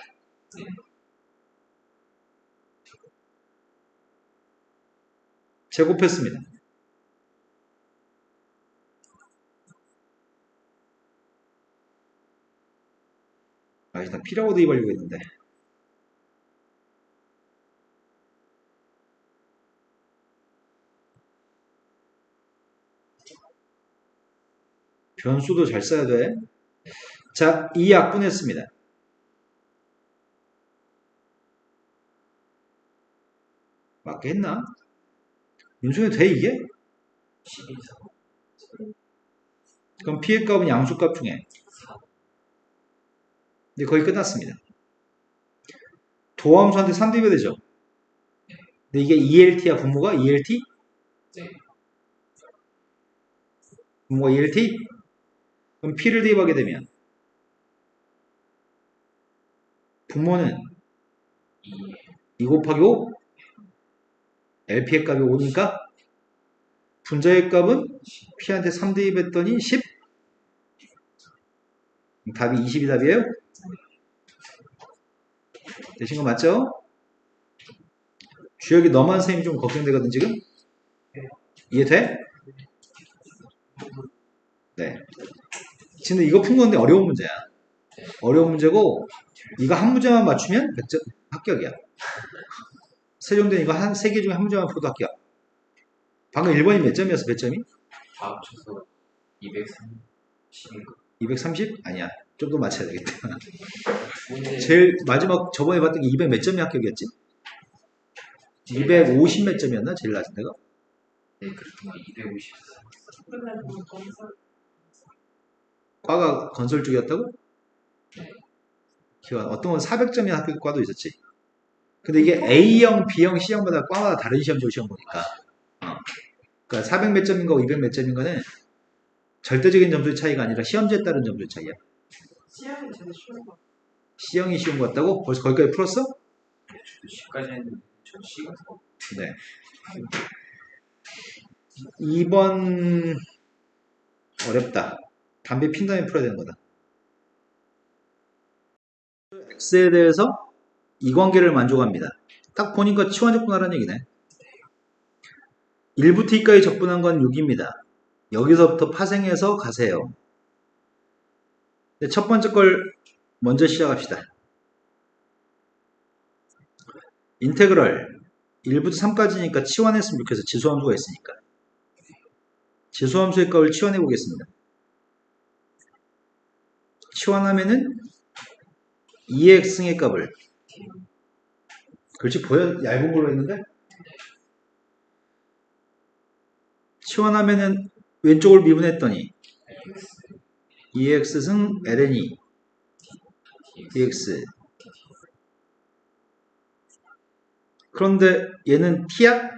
제곱했습니다. 일단 P라고 대입하려고 했는데. 변수도 잘 써야 돼. 자, 이 약분했습니다. 맞게 했나? 윤중에 돼 이게? 12, 4, 그럼 P의 값은 양수값 중에 4. 이제 거의 끝났습니다. 도함수한테 3대입해야 되죠? 근데 이게 ELT야 분모가? ELT? 네. 분모가 ELT? 그럼 P를 대입하게 되면 분모는 2 곱하기 5? LP의 값이 5니까 분자의 값은 P한테 3대입했더니 10? 답이 20이 답이에요? 되신 거 맞죠? 주역이 너만 선생님이 좀 걱정되거든 지금? 이해돼? 네. 근데 이거 푼 건데 어려운 문제야. 어려운 문제고 이거 한 문제만 맞추면 100점 합격이야. 세종된 이거 한 3개 중에 한 문제만 풀어도 합격. 방금 1번이 몇 점이었어? 몇 점이? 다 합쳐서 230인가? 230? 아니야. 좀 더 맞춰야 되겠다. 문제 제일 마지막 저번에 봤던 게 200 몇 점이 합격이었지? 250 몇 점이었나? 제일 낮은 데가? 네, 그렇던 거 254. 맨날 보면 검사 과가 건설 쪽이었다고? 네. 기원 어떤 건 400점이 합격 과도 있었지. 근데 이게 A형, B형, C형마다 과마다 다른 시험지로 시험 보니까. 그러니까 400 몇 점인가 200 몇 점인가는 절대적인 점수의 차이가 아니라 시험지에 따른 점수의 차이야. 시험이 제일 쉬운 거. C형이 쉬운 것 같다고? 벌써 거기까지 풀었어? 저도 C까지 했는데 저 C가 더 네. 2번 어렵다. 담배 핀 다음에 풀어야 되는 거다. X에 대해서 이관계를 만족합니다. 딱 보니까 치환적분하라는 얘기네. 1부터 2까지 적분한 건 6입니다. 여기서부터 파생해서 가세요. 첫 번째 걸 먼저 시작합시다. 인테그럴 1부터 3까지니까 치환했으면 좋겠어. 지수함수가 있으니까. 지수함수의 값을 치환해 보겠습니다. 치환하면은 2x의 값을 글씨 보여? 얇은 걸로 했는데? 치환하면은 왼쪽을 미분했더니 2x승 ln이 dx 그런데 얘는 t야?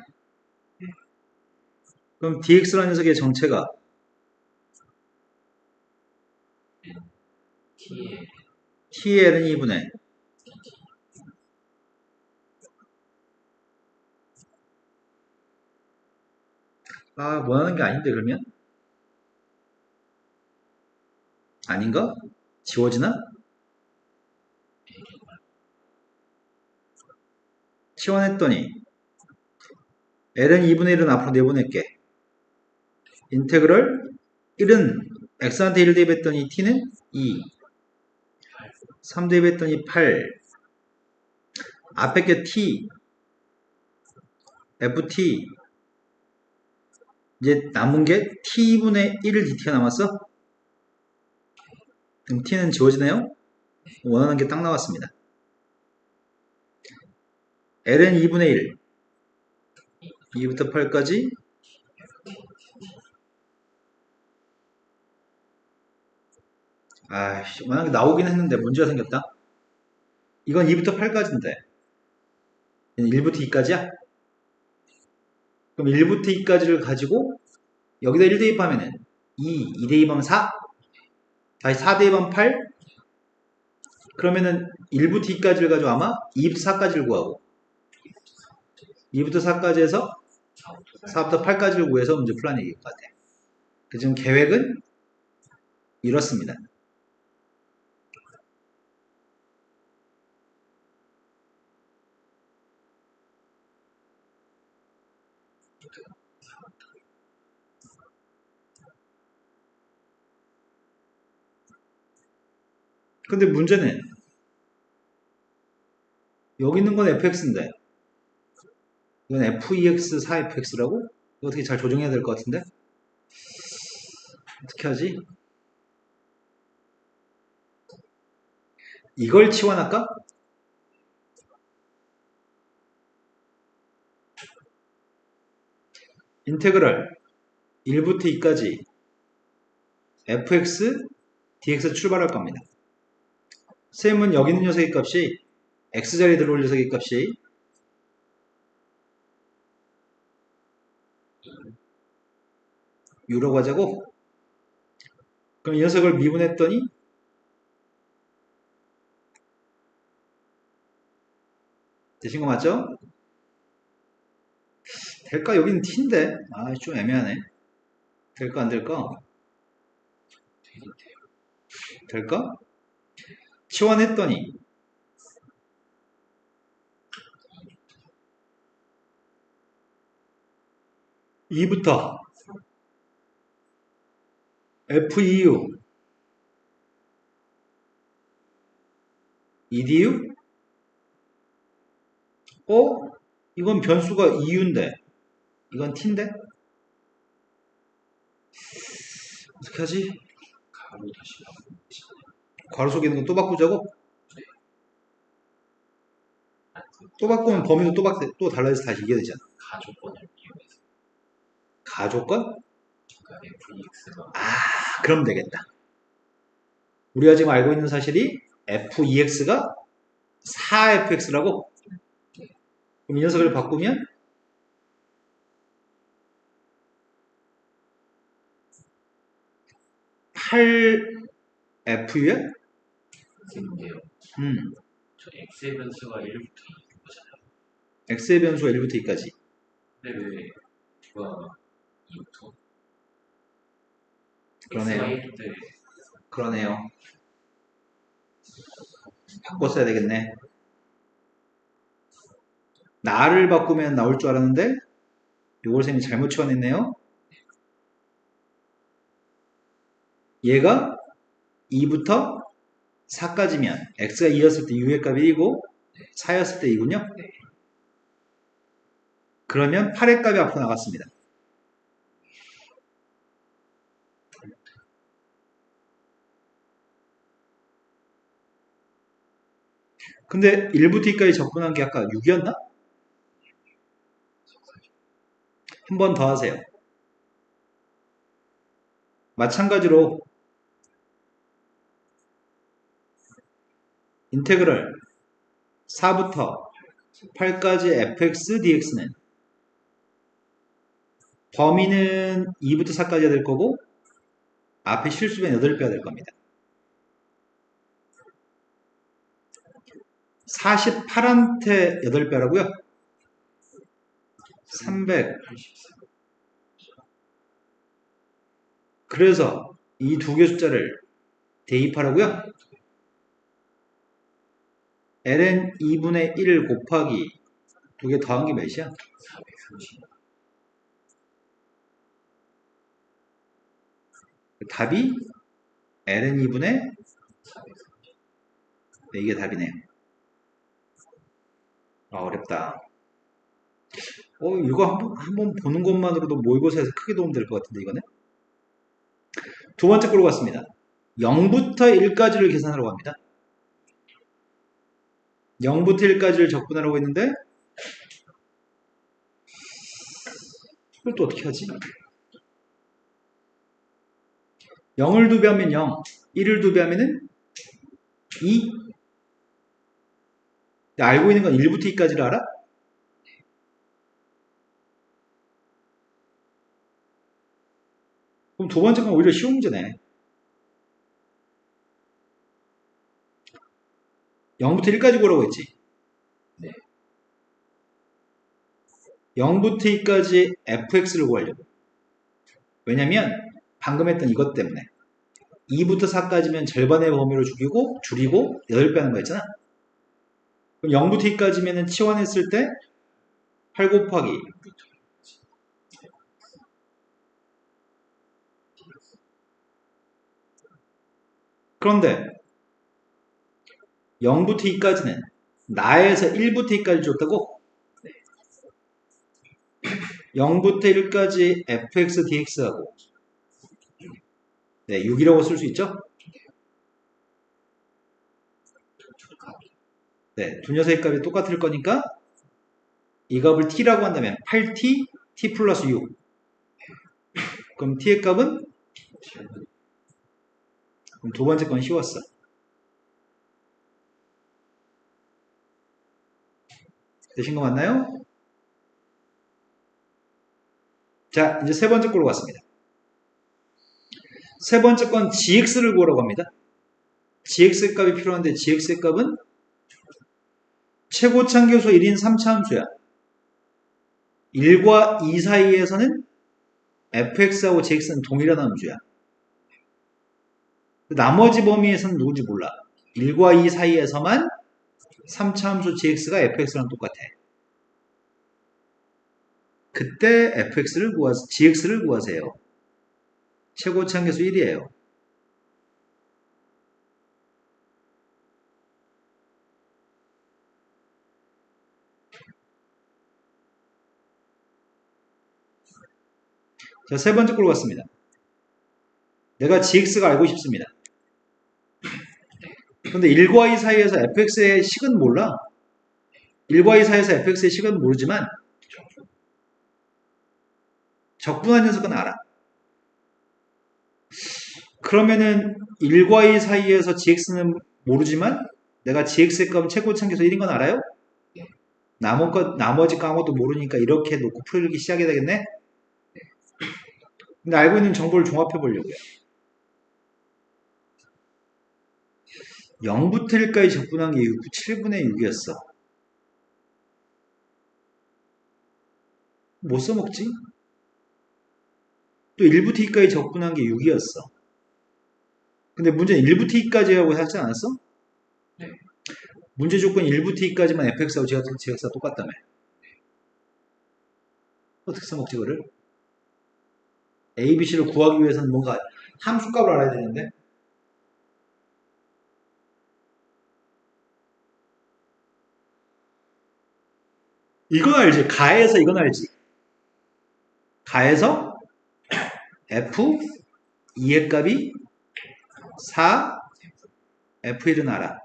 그럼 dx라는 녀석의 정체가 T에 t의 ln이 분의 원하는 게 아닌데 그러면? 아닌가? 지워지나? 치환했더니 ln 2분의 1은 앞으로 내보낼게. 인테그럴 1은 x한테 1 대입했더니 t는 2, 3 대입했더니 8, 앞에 게 t, ft, 이제 남은 게 t분의 1 dt가 남았어? 그럼 t는 지워지나요? 원하는 게 딱 나왔습니다. ln 2분의 1, 2부터 8까지 아이씨, 워낙에 나오긴 했는데 문제가 생겼다. 이건 2부터 8까지인데 1부터 2까지야? 그럼 1부터 2까지를 가지고 여기다 1 대입하면은 2 대입하면 4, 다시 4 대입하면 8, 그러면은 1부터 2까지를 가지고 아마 2부터 4까지를 구하고 2부터 4까지 해서 4부터 8까지를 구해서 문제 풀라는 얘기일 것 같아. 그 지금 계획은 이렇습니다. 근데 문제는 여기 있는 건 fx인데 이건 fx 4fx라고? 이거 어떻게 잘 조정해야 될 것 같은데? 어떻게 하지? 이걸 치환할까? 인테그럴 1부터 2까지 fx dx 출발할 겁니다. 쌤은 여기 있는 녀석의 값이 x자리에 들어올 녀석의 값이 u라고 하자고. 그럼 이 녀석을 미분했더니 되신 거 맞죠? 될까? 여기는 t인데 좀 애매하네. 될까 안 될까? 될까? 치환했더니 2부터 FEU EDU? 이건 변수가 EU인데 이건 T인데? 어떻게 하지? 가로 다시 바꾸고 괄호 속에 있는 건 또 바꾸자고? 또 바꾸면 범위도 또 달라져서 다시 이겨야 되잖아. 가조건을 이용해서 가조건? 그러니까 fx가 그럼 되겠다. 우리가 지금 알고 있는 사실이 FEX가 4FX라고? 그럼 이 녀석을 바꾸면 FU야? 인데요. 저 x의 변수가 1부터 2인 거잖아요. X의 변수가 1부터 2까지. 근데 왜 누가 2부터? 그러네요. x가 1인데 그러네요. 바꿨어야 되겠네. 나를 바꾸면 나올 줄 알았는데 요걸 쌤이 잘못 치환했네요. 얘가 2부터 4까지면 x가 2였을 때 u의 값이 1이고 4였을 때 2군요. 그러면 8의 값이 앞으로 나갔습니다. 근데 1부터 2까지 접근한 게 아까 6이었나? 한 번 더 하세요. 마찬가지로 인테그럴 4부터 8까지 fx dx는 범위는 2부터 4까지가 될 거고 앞에 실수변 8배가 될 겁니다. 48한테 8배라고요? 300. 그래서 이 두 개 숫자를 대입하라고요? ln 2분의 1 곱하기 두 개 더한 게 몇이야? 430. 답이 ln 2분의 네, 이게 답이네요. 아, 어렵다. 이거 한번 보는 것만으로도 모의고사에서 크게 도움될 것 같은데, 이거는? 두 번째 걸로 갔습니다. 0부터 1까지를 계산하라고 합니다. 0부터 1까지를 적분하라고 했는데, 이걸 또 어떻게 하지? 0을 2배 하면 0, 1을 2배 하면은 2. 알고 있는 건 1부터 2까지를 알아? 그럼 두 번째 건 오히려 쉬운 문제네. 0부터 1까지 구하라고 했지? 네. 0부터 2까지 fx를 구하려고. 왜냐면 방금 했던 이것 때문에 2부터 4까지면 절반의 범위로 줄이고 8배 하는 거 있잖아. 그럼 0부터 2까지면은 치환했을 때 8 곱하기 그런데 0부터 2까지는 나에서 1부터 2까지 줬다고? 0부터 1까지 fx dx하고 네, 6이라고 쓸 수 있죠? 네, 두 녀석의 값이 똑같을 거니까 이 값을 t라고 한다면 8t, t 플러스 6. 그럼 t의 값은? 그럼 두 번째 건 쉬웠어. 되신 거 맞나요? 자, 이제 세 번째 걸로 갔습니다. 세 번째 건 gx를 구하라고 합니다. gx의 값이 필요한데 gx의 값은 최고차함계수 1인 3차 함수야. 1과 2 사이에서는 fx하고 gx는 동일한 함수야. 나머지 범위에서는 누군지 몰라. 1과 2 사이에서만 3차 함수 gx가 fx랑 똑같아. 그때 gx를 구하세요. 최고차함계수 1이에요. 자, 세 번째 걸로 갔습니다. 내가 gx가 알고 싶습니다. 근데 1과 2 사이에서 fx의 식은 몰라. 1과 2 사이에서 fx의 식은 모르지만 적분한 녀석은 알아. 그러면은 1과 2 사이에서 gx는 모르지만 내가 gx의 값은 최고차함계수 1인 건 알아요? 나머지 아무것도 모르니까 이렇게 놓고 풀기 시작해야 되겠네? 근데 알고 있는 정보를 종합해 보려고요. 0부터 1까지 적분한 게 7분의 6이었어. 뭐 써먹지? 또 1부터 2까지 적분한 게 6이었어. 근데 문제는 1부터 2까지 하고 하지 않았어? 네. 문제 조건 1부터 2까지만 fx하고 gx가 똑같다며. 어떻게 써먹지 그거를? a, b, c를 구하기 위해서는 뭔가 함수값을 알아야 되는데 이건 알지. 가에서 이건 알지. 가에서 f 2의 값이 4 f1은 알아.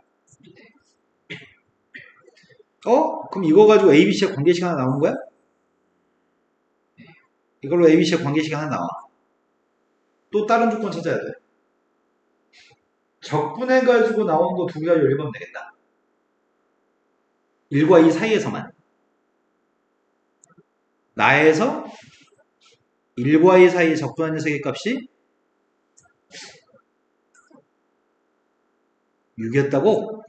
그럼 이거 가지고 a, b, c의 관계식 하나 나오는 거야? 이걸로 a, b, c의 관계식 하나 나와. 또 다른 조건 찾아야 돼. 적분해가지고 나온 거 두 개 가지고 읽으면 되겠다. 1과 2 사이에서만. 나에서 1과 2 사이에 적분한 녀석의 값이 6이었다고?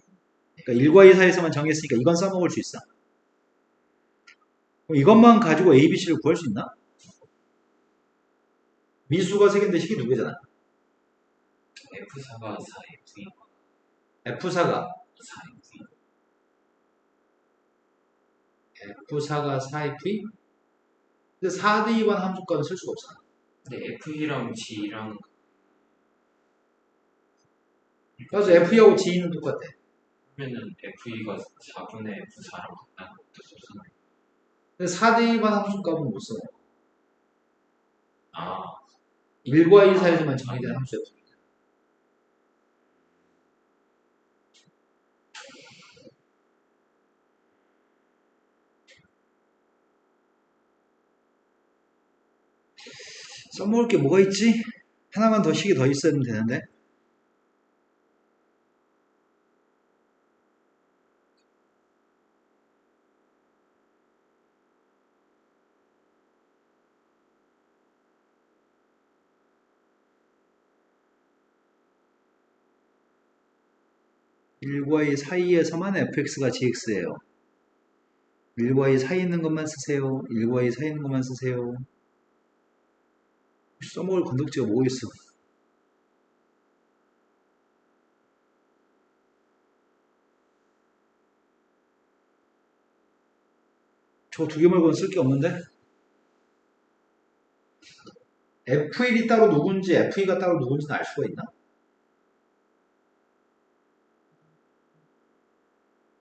그러니까 1과 2 사이에서만 정했으니까 이건 써먹을 수 있어. 그럼 이것만 가지고 A, B, C를 구할 수 있나? 미수가 3개인데 식이 2개잖아. F4가 4F2. F4가 4F2. F4가 4F2? 근데 4대 2반 함수값은 쓸 수가 없어. 근데 F2랑 G랑 그래서 FE하고 G는 똑같아. 그러면은 FE가 4분의 F4랑 같다는 것도 썼잖아요. 근데 4대2반 함수값은 못 써. 아, 1과 2 사이에서만 정의된 함수였어. 써먹을 게 뭐가 있지? 하나만 더 식이 더 있어야 되는데. 일과2 사이에서만 fx가 gx예요. 1과 2 사이에 있는 것만 쓰세요. 1과 2 사이에 있는 것만 쓰세요. 써먹을 건덕지가 뭐 있어? 저 두 개 말고는 쓸 게 없는데? F1이 따로 누군지 F2가 따로 누군지는 알 수가 있나?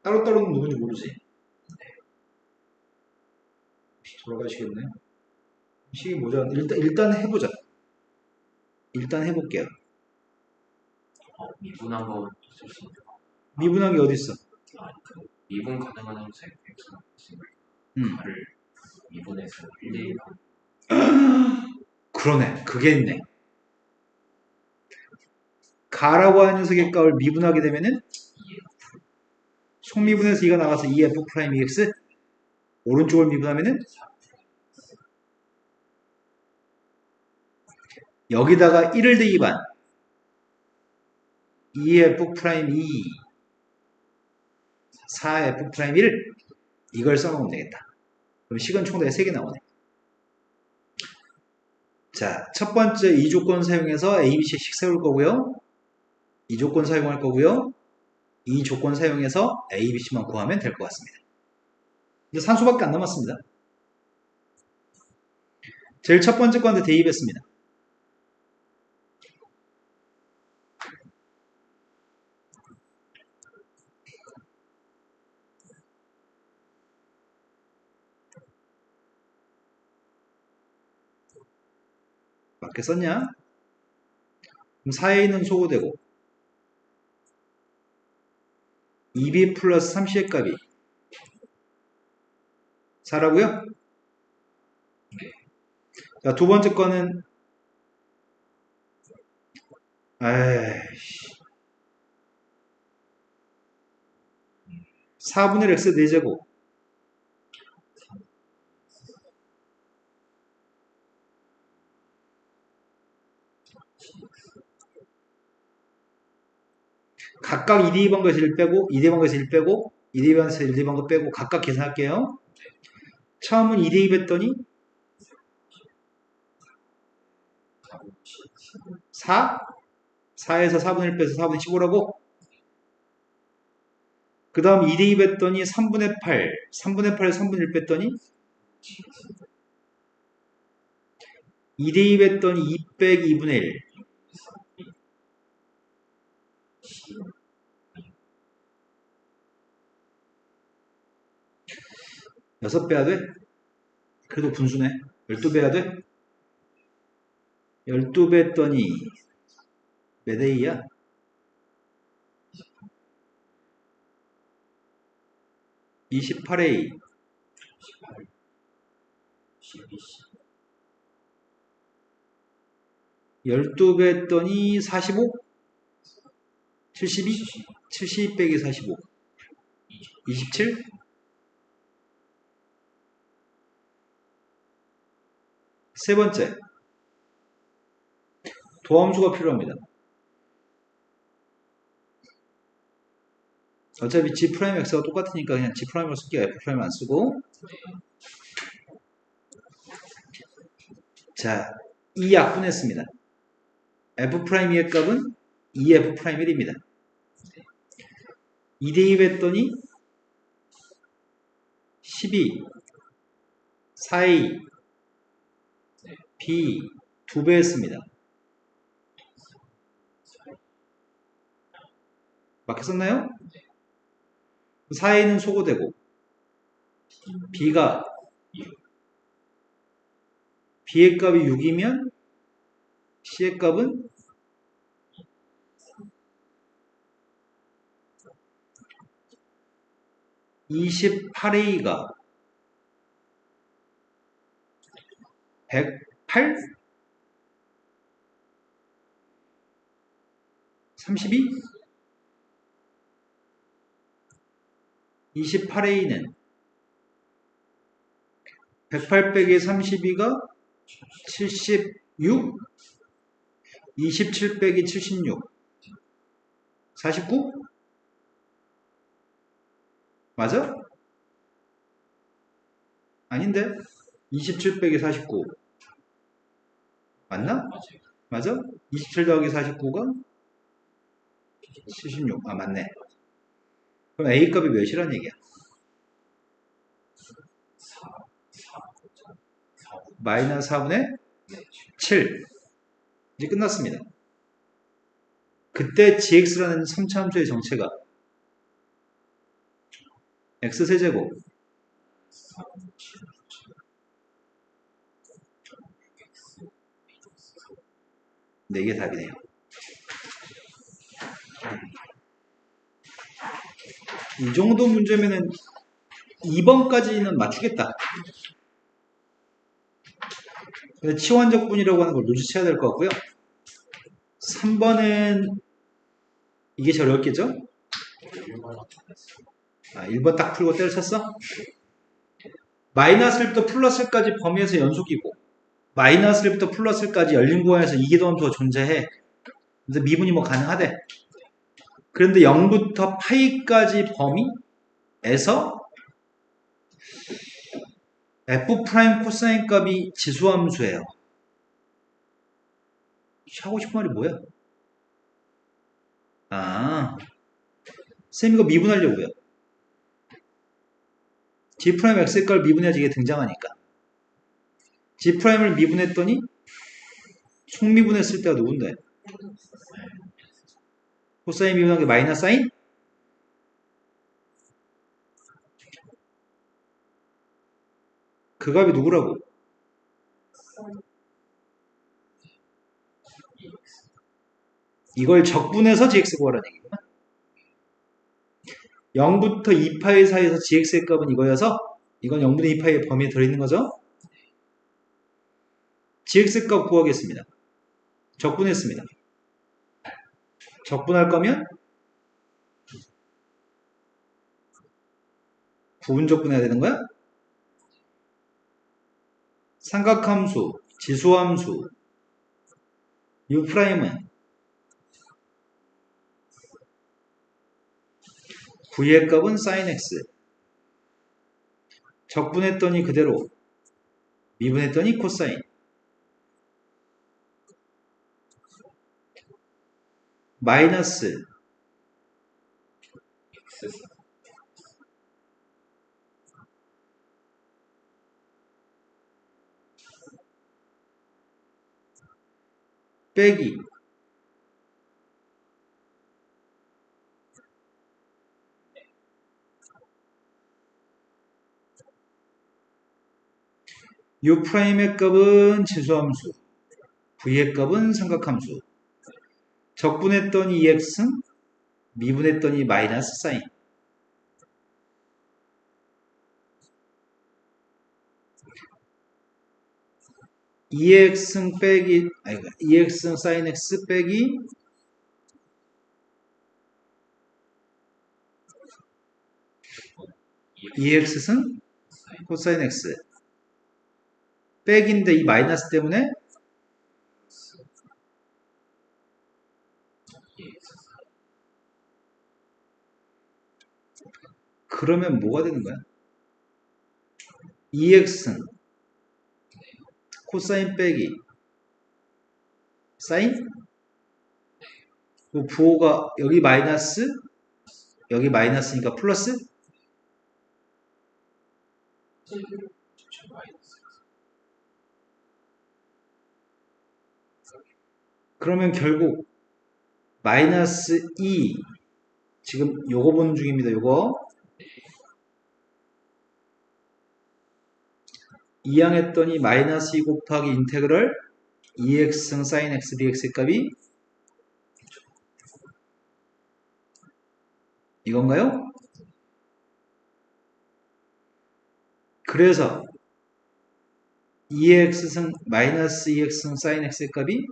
따로따로는 누군지 모르지. 돌아가시겠네. 식이 뭐죠? 일단 해보자. 일단 해볼게요. 미분한 거쓸 수 있는 거. 미분한 게 어디 있어? 그 미분 가능한 함수 fx가 있으니까 음. 가를 미분해서 1대1 그러네. 그게 있네. 가라고 하는 녀석의 값을 미분하게 되면은 속미분에서 2가 나가서 2f'2x 오른쪽을 미분하면은 여기다가 1을 대입한 2f'2 4f'1 이걸 써놓으면 되겠다. 그럼 식은 총 3개 나오네. 자, 첫 번째 이 조건 사용해서 ABC식 세울 거고요. 이 조건 사용할 거고요. 이 조건 사용해서 ABC만 구하면 될 것 같습니다. 이제 산수밖에 안 남았습니다. 제일 첫 번째 건데 대입했습니다. 맞게 썼냐? 그럼 4a는 소거되고 2b 플러스 3c의 값이 4라고요? 자, 두 번째 거는 에이씨 4분의 x 4제곱 각각 2대2번 것을 1 빼고 2대2번 것을 1 빼고 2대2번 것을 1대2번 것 빼고 각각 계산할게요. 처음은 2대2 했더니 4? 4에서 4분의 1 빼서 4분의 15라고? 그 다음 2대2 했더니 3분의 8 3분의 8에서 3분의 1 뺐더니 2대2 했더니 2 빼기 2분의 1 6 빼야 돼? 그래도 분수네. 12 빼야 돼? 12 뺐더니 몇 A야? 28A 12 뺐더니 45? 72? 72 빼기 45 27? 세 번째 도함수가 필요합니다. 어차피 G'X가 똑같으니까 그냥 G'을 쓸게요. F'을 안 쓰고. 자, 이 약분했습니다. F'의 값은 2F'1입니다. 2대2 했더니 12, 4A, B 2배 했습니다. 맞게 썼나요? 4a는 소거되고 b가 b의 값이 6이면 c의 값은 28a가 108? 32? 28a는 108 빼기 32가 76? 27 빼기 76 49? 맞아? 아닌데? 27 빼기 49 맞나? 맞아요. 맞아? 27 더하기 49가 76. 아 맞네. 그럼 A 값이 몇이란 얘기야? 4, 4, 마이너스 4분의 네, 7. 이제 끝났습니다. 그때 gx라는 3차 함수의 정체가 x세제곱 4, 7, 네 개 답이네요. 이 정도 문제면은 2번까지는 맞추겠다. 근데 치환적분이라고 하는 걸 눈치채야 될 것 같고요. 3번은 이게 제일 어렵겠죠? 1번 딱 풀고 때려쳤어? 마이너스 1부터 플러스 1까지 범위에서 연속이고 마이너스 1부터 플러스 1까지 열린 구간에서 이기도함수가 존재해. 그래서 미분이 뭐 가능하대. 그런데 0부터 파이까지 범위에서 f 프라임 코사인 값이 지수함수예요. 하고 싶은 말이 뭐야? 아, 쌤 이거 미분하려고요. g 프라임 x의 값을 미분해야지 이게 등장하니까. g 프라임을 미분했더니 속미분했을 때가 누군데? 코사인 미분한 게 마이너스 사인? 그 값이 누구라고? 이걸 적분해서 gx 구하라는 얘기구나. 0부터 2파이 사이에서 gx의 값은 이거여서 이건 0분의 2파이의 범위에 들어있는 거죠. gx 값 구하겠습니다. 적분했습니다. 적분할 거면 부분 적분해야 되는 거야? 삼각함수, 지수함수, U'은 V의 값은 sin x. 적분했더니 그대로 미분했더니 코사인. 마이너스 X, 빼기 U'의 값은 지수함수, V의 값은 삼각함수. 적분했더니 EX는 미분했더니 마이너스 사인. EX는 빼기, 아니, EX는 sin X 빼기 EX는 코사인 X. 백인데 이 마이너스 때문에 그러면 뭐가 되는 거야? EX는 코사인 빼기 사인? 그 부호가 여기 마이너스 여기 마이너스니까 플러스? 그러면 결국 마이너스 2 지금 요거 보는 중입니다. 요거. 이항했더니 마이너스 2 곱하기 인테그럴 2x승 sin x dx의 값이 이건가요? 그래서 2x승 마이너스 2x승 sin x의 값이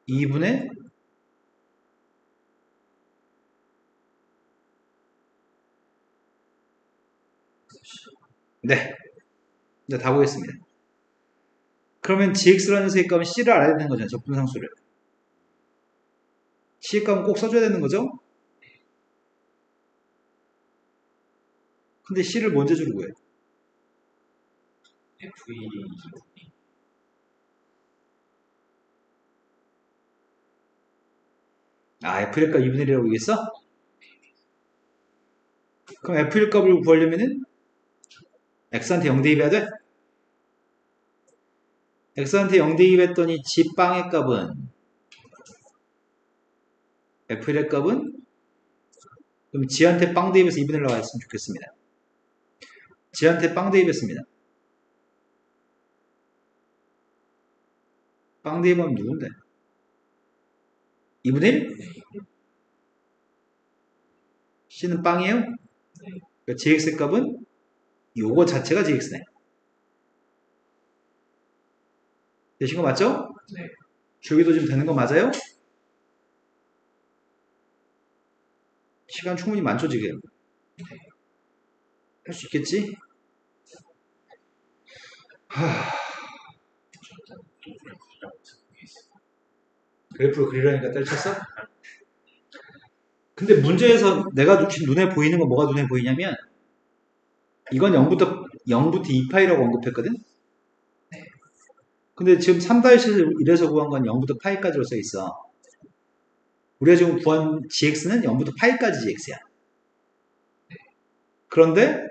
2분의 네. 이제 다 보겠습니다. 그러면 gx라는 수의 값은 c를 알아야 되는 거잖아요. 적분상수를. c의 값은 꼭 써줘야 되는 거죠? 근데 c를 먼저 주는 거예요. F1이 F의 값 2분의 1이라고 얘기했어? 그럼 F의 값을 구하려면은 X한테 0 대입해야 돼? X한테 0 대입했더니 G 빵의 값은 F의 값은 그럼 G한테 빵 대입해서 2분의 1 나왔으면 좋겠습니다. G한테 빵 대입했습니다. 빵 대입하면 누군데? 2분의 1? C는 빵이에요? 그러니까 GX의 값은 요거 자체가 GX네. 되신 거 맞죠? 네. 줄기도 지금 되는 거 맞아요? 시간 충분히 많죠 지금? 할 수 있겠지? 그래프로 그리라니까 때려쳤어? 근데 문제에서 내가 지금 눈에 보이는 건 뭐가 눈에 보이냐면 이건 0부터 2파이라고 언급했거든? 근데 지금 3-1에서 구한 건 0부터 파이까지로 써 있어. 우리가 지금 구한 gx는 0부터 파이까지 gx야. 그런데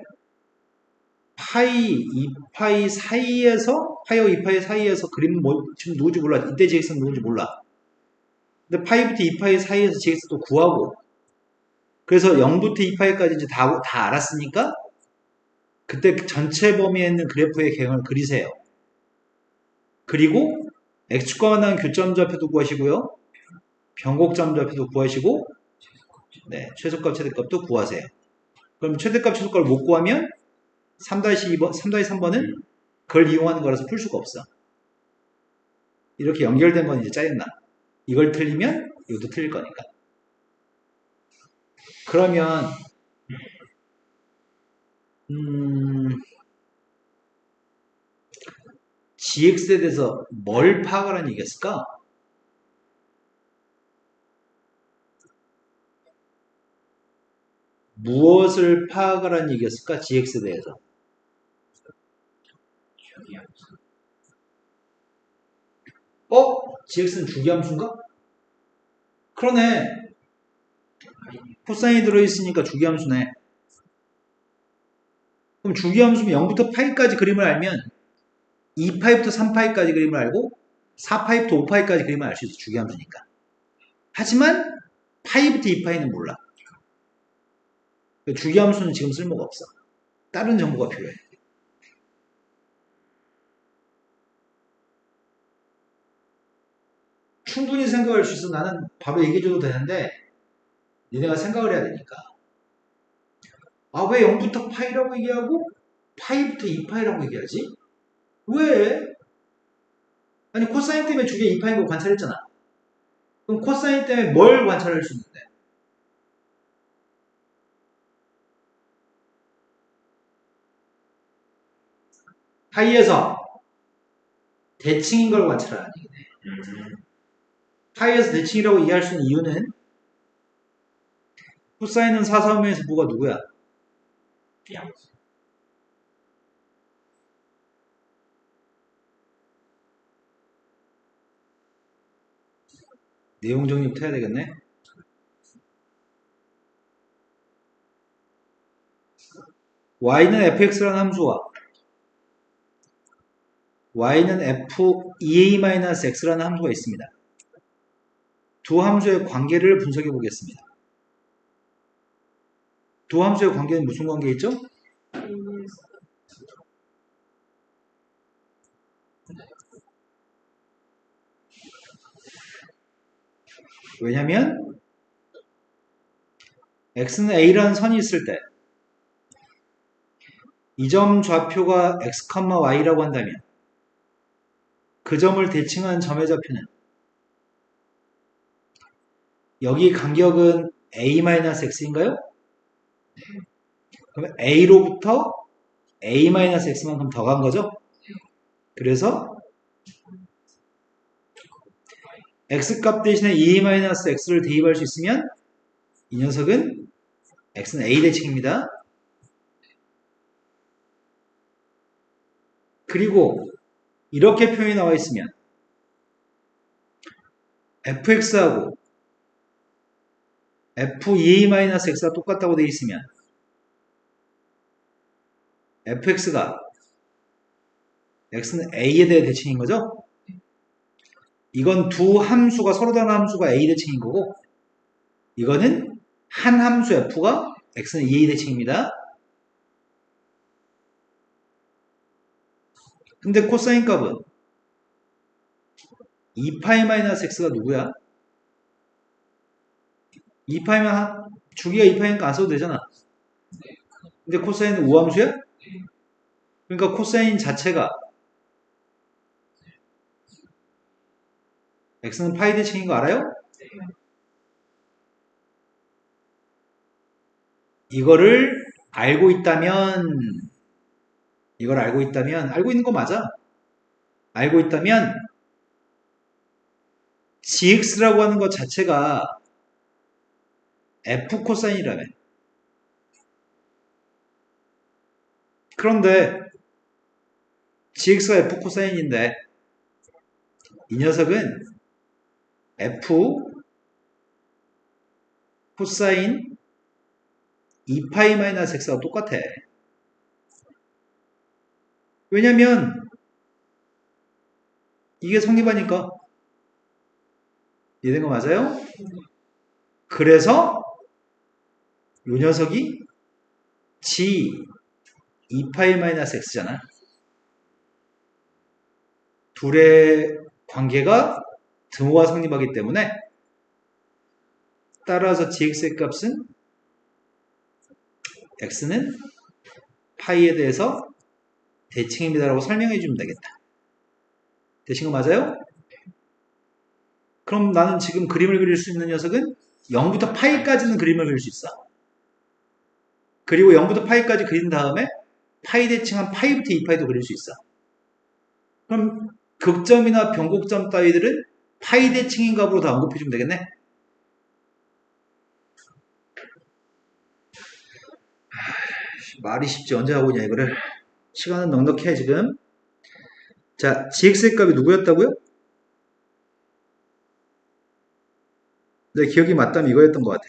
파이, 2파이 사이에서 파이와 2파이 사이에서 그림은 뭐 지금 누구지 몰라. 이때 gx는 누구지 몰라. 근데 파이부터 2파이 사이에서 gx도 구하고 그래서 0부터 2파이까지 이제 다 알았으니까 그때 전체 범위에 있는 그래프의 개형을 그리세요. 그리고 x축과 만나는 교점좌표도 구하시고요. 변곡점 좌표도 구하시고 네, 최소값 최대값도 구하세요. 그럼 최대값 최소값을 못 구하면 3-2번, 3-3번은 그걸 이용하는 거라서 풀 수가 없어. 이렇게 연결된 건 이제 짜증나. 이걸 틀리면 이것도 틀릴 거니까. 그러면 gx에 대해서 뭘 파악하라는 얘기였을까? 무엇을 파악하라는 얘기였을까? gx에 대해서. 주기함수. gx는 주기함수인가? 그러네. 코사인이 들어있으니까 주기함수네. 그럼 주기함수면 0부터 파이까지 그림을 알면 2파이부터 3파이까지 그림을 알고 4파이부터 5파이까지 그림을 알 수 있어. 주기함수니까. 하지만 파이부터 2파이는 몰라. 주기함수는 지금 쓸모가 없어. 다른 정보가 필요해. 충분히 생각할 수 있어. 나는 바로 얘기해줘도 되는데 니네가 생각을 해야 되니까. 왜 0부터 파이라고 얘기하고 파이부터 2파이라고 얘기하지? 왜? 아니 코사인 때문에 주기가 2파인 거 관찰했잖아. 그럼 코사인 때문에 뭘 관찰할 수 있는데? 파이에서 대칭인 걸 관찰하는 얘기네. 파이에서 대칭이라고 이해할 수 있는 이유는 코사인은 4, 3에서 뭐가 누구야? 비함수. 내용 정리부터 해야 되겠네. y는 fx라는 함수와 y는 f2a-x라는 함수가 있습니다. 두 함수의 관계를 분석해 보겠습니다. 두 함수의 관계는 무슨 관계 있죠? 왜냐면 x는 a라는 선이 있을 때 이 점 좌표가 x, y라고 한다면 그 점을 대칭한 점의 좌표는 여기 간격은 a-x인가요? 그럼 a로부터 a-x만큼 더 간 거죠? 그래서 x값 대신에 e-x를 대입할 수 있으면 이 녀석은 x는 a 대칭입니다. 그리고 이렇게 표현이 나와 있으면 fx하고 f2a-x가 똑같다고 되어 있으면 fx가 x는 a에 대해 대칭인 거죠? 이건 두 함수가 서로 다른 함수가 a 대칭인 거고 이거는 한 함수 f가 x는 2a 대칭입니다. 근데 코사인 값은 2파이-x가 누구야? 2파이면 주기가 2파이니까 안 써도 되잖아. 근데 코사인은 우함수야? 그러니까 코사인 자체가 x는 파이 대칭인 거 알아요? 이거를 알고 있다면 알고 있는 거 맞아. 알고 있다면 gx라고 하는 것 자체가 f 코사인이라며. 그런데 gx가 f 코사인인데 이 녀석은 f 코사인 2파이-x가 똑같아. 왜냐면 이게 성립하니까. 이해된 거 맞아요? 그래서 이 녀석이 g 2파이-x잖아. 둘의 관계가 등호가 성립하기 때문에 따라서 gx의 값은 x는 파이에 대해서 대칭입니다라고 설명해 주면 되겠다. 되신 거 맞아요? 그럼 나는 지금 그림을 그릴 수 있는 녀석은 0부터 파이까지는 그림을 그릴 수 있어. 그리고 0부터 파이까지 그린 다음에 파이 대칭한 파이부터 2파이도 그릴 수 있어. 그럼 극점이나 변곡점 따위들은 파이 대칭인 값으로 다 언급해 주면 되겠네. 말이 쉽지 언제 하고 있냐 이거를. 시간은 넉넉해 지금. 자, gx의 값이 누구였다고요? 내 기억이 맞다면 이거였던 것 같아.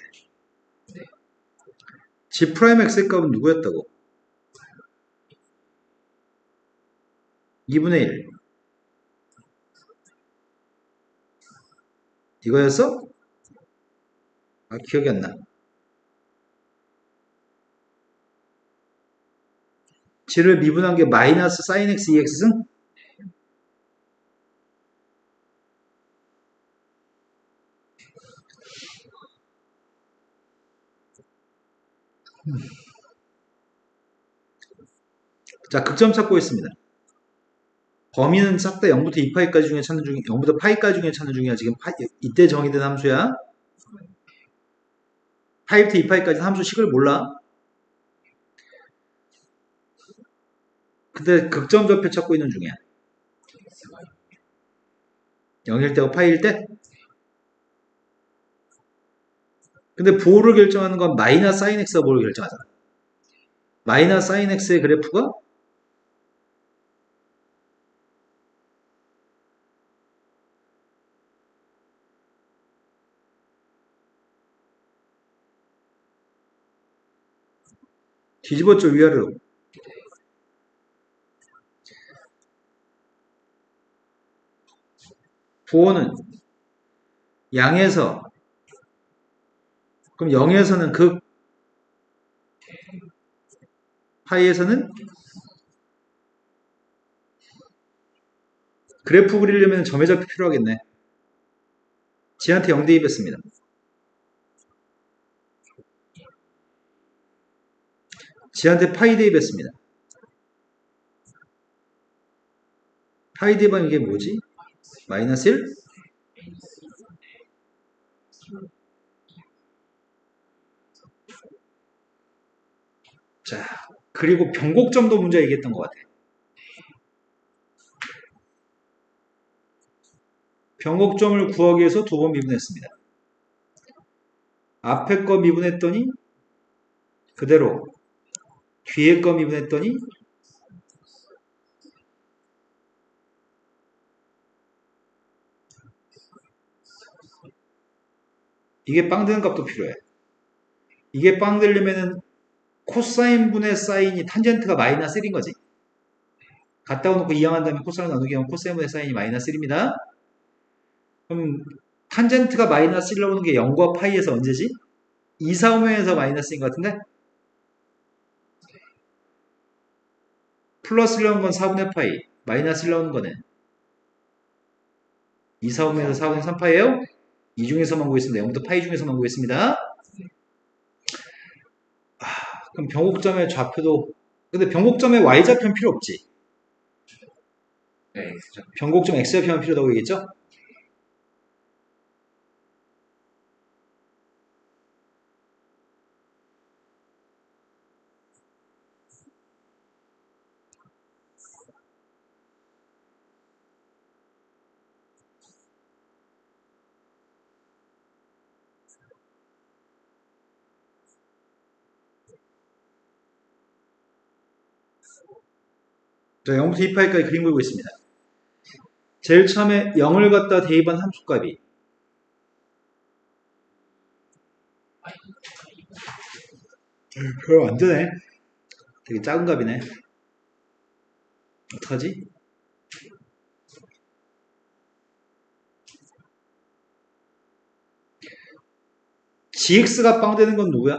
g'x의 값은 누구였다고? 2분의 1. 이거였어? 아, 기억이 안 나. g를 미분한 게 마이너스 sin x 2x승? 자, 극점 찾고 있습니다. 범위는 싹 다 0부터 2파이까지 중에 찾는 중이 0부터 파이까지 중에 찾는 중이야. 지금 이때 정의된 함수야. 파이부터 2파이까지 함수 식을 몰라. 근데 극점 좌표 찾고 있는 중이야. 0일 때와 파이일 때? 근데 부호를 결정하는 건 마이너스 sin x가 부호를 결정하잖아. 마이너스 sin x의 그래프가 뒤집었죠, 위아래로. 부호는 양에서 그럼 0에서는 극, 파이에서는 그래프 그리려면 점의 좌표 필요하겠네. 지한테 0 대입했습니다. 지한테 파이 대입했습니다. 파이 대입하면 이게 뭐지? 마이너스 1? 자, 그리고 변곡점도 문제 얘기했던 것 같아요. 변곡점을 구하기 위해서 두 번 미분했습니다. 앞에 거 미분했더니 그대로 뒤에 거 미분했더니 이게 빵 되는 값도 필요해. 이게 빵 되려면은 코사인 분의 사인이 탄젠트가 마이너스 1인 거지. 갖다가 놓고 이항한 다음에 코사인을 나누게 하면 코사인 분의 사인이 마이너스 1입니다. 그럼 탄젠트가 마이너스 1이라고 하는 게 0과 파이에서 언제지? 2, 4, 5면에서 마이너스인 것 같은데? 플러스 1라는 건 4분의 파이, 마이너스 1라는 거는 2, 4, 5면에서 4분의 3파이에요? 이 중에서만 구했습니다. 0부터 파이 중에서만 구했습니다. 그럼 변곡점의 좌표도 근데 변곡점의 y좌표는 필요 없지. 네, X죠. 변곡점 x좌표만 필요하다고 얘기했죠? 자, 0부터 2파이까지 그림 그리고 있습니다. 제일 처음에 0을 갖다 대입한 함수값이 별로 안 되네. 되게 작은 값이네. 어떡하지? gx가 빵 되는 건 누구야?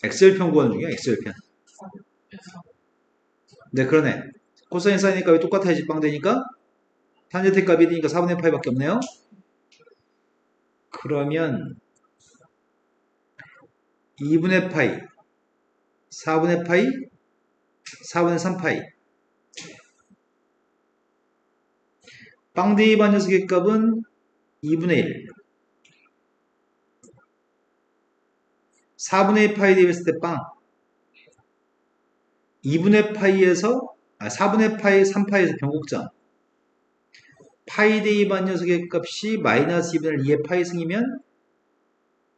x절편 구하는 중이야, x절편. 네, 그러네. 코사인 사인 값이 똑같아야지 빵 되니까 탄젠트 값이 되니까 4분의 파이밖에 없네요. 그러면 2분의 파이, 4분의 파이, 4분의 3파이. 빵 대입한 녀석의 값은 2분의 1. 4분의 2파이 대입했을 때 빵. 2분의 파이에서 4분의 파이 3파이에서 변곡점. 파이 대입한 녀석의 값이 마이너스 2분의 2의 파이 승이면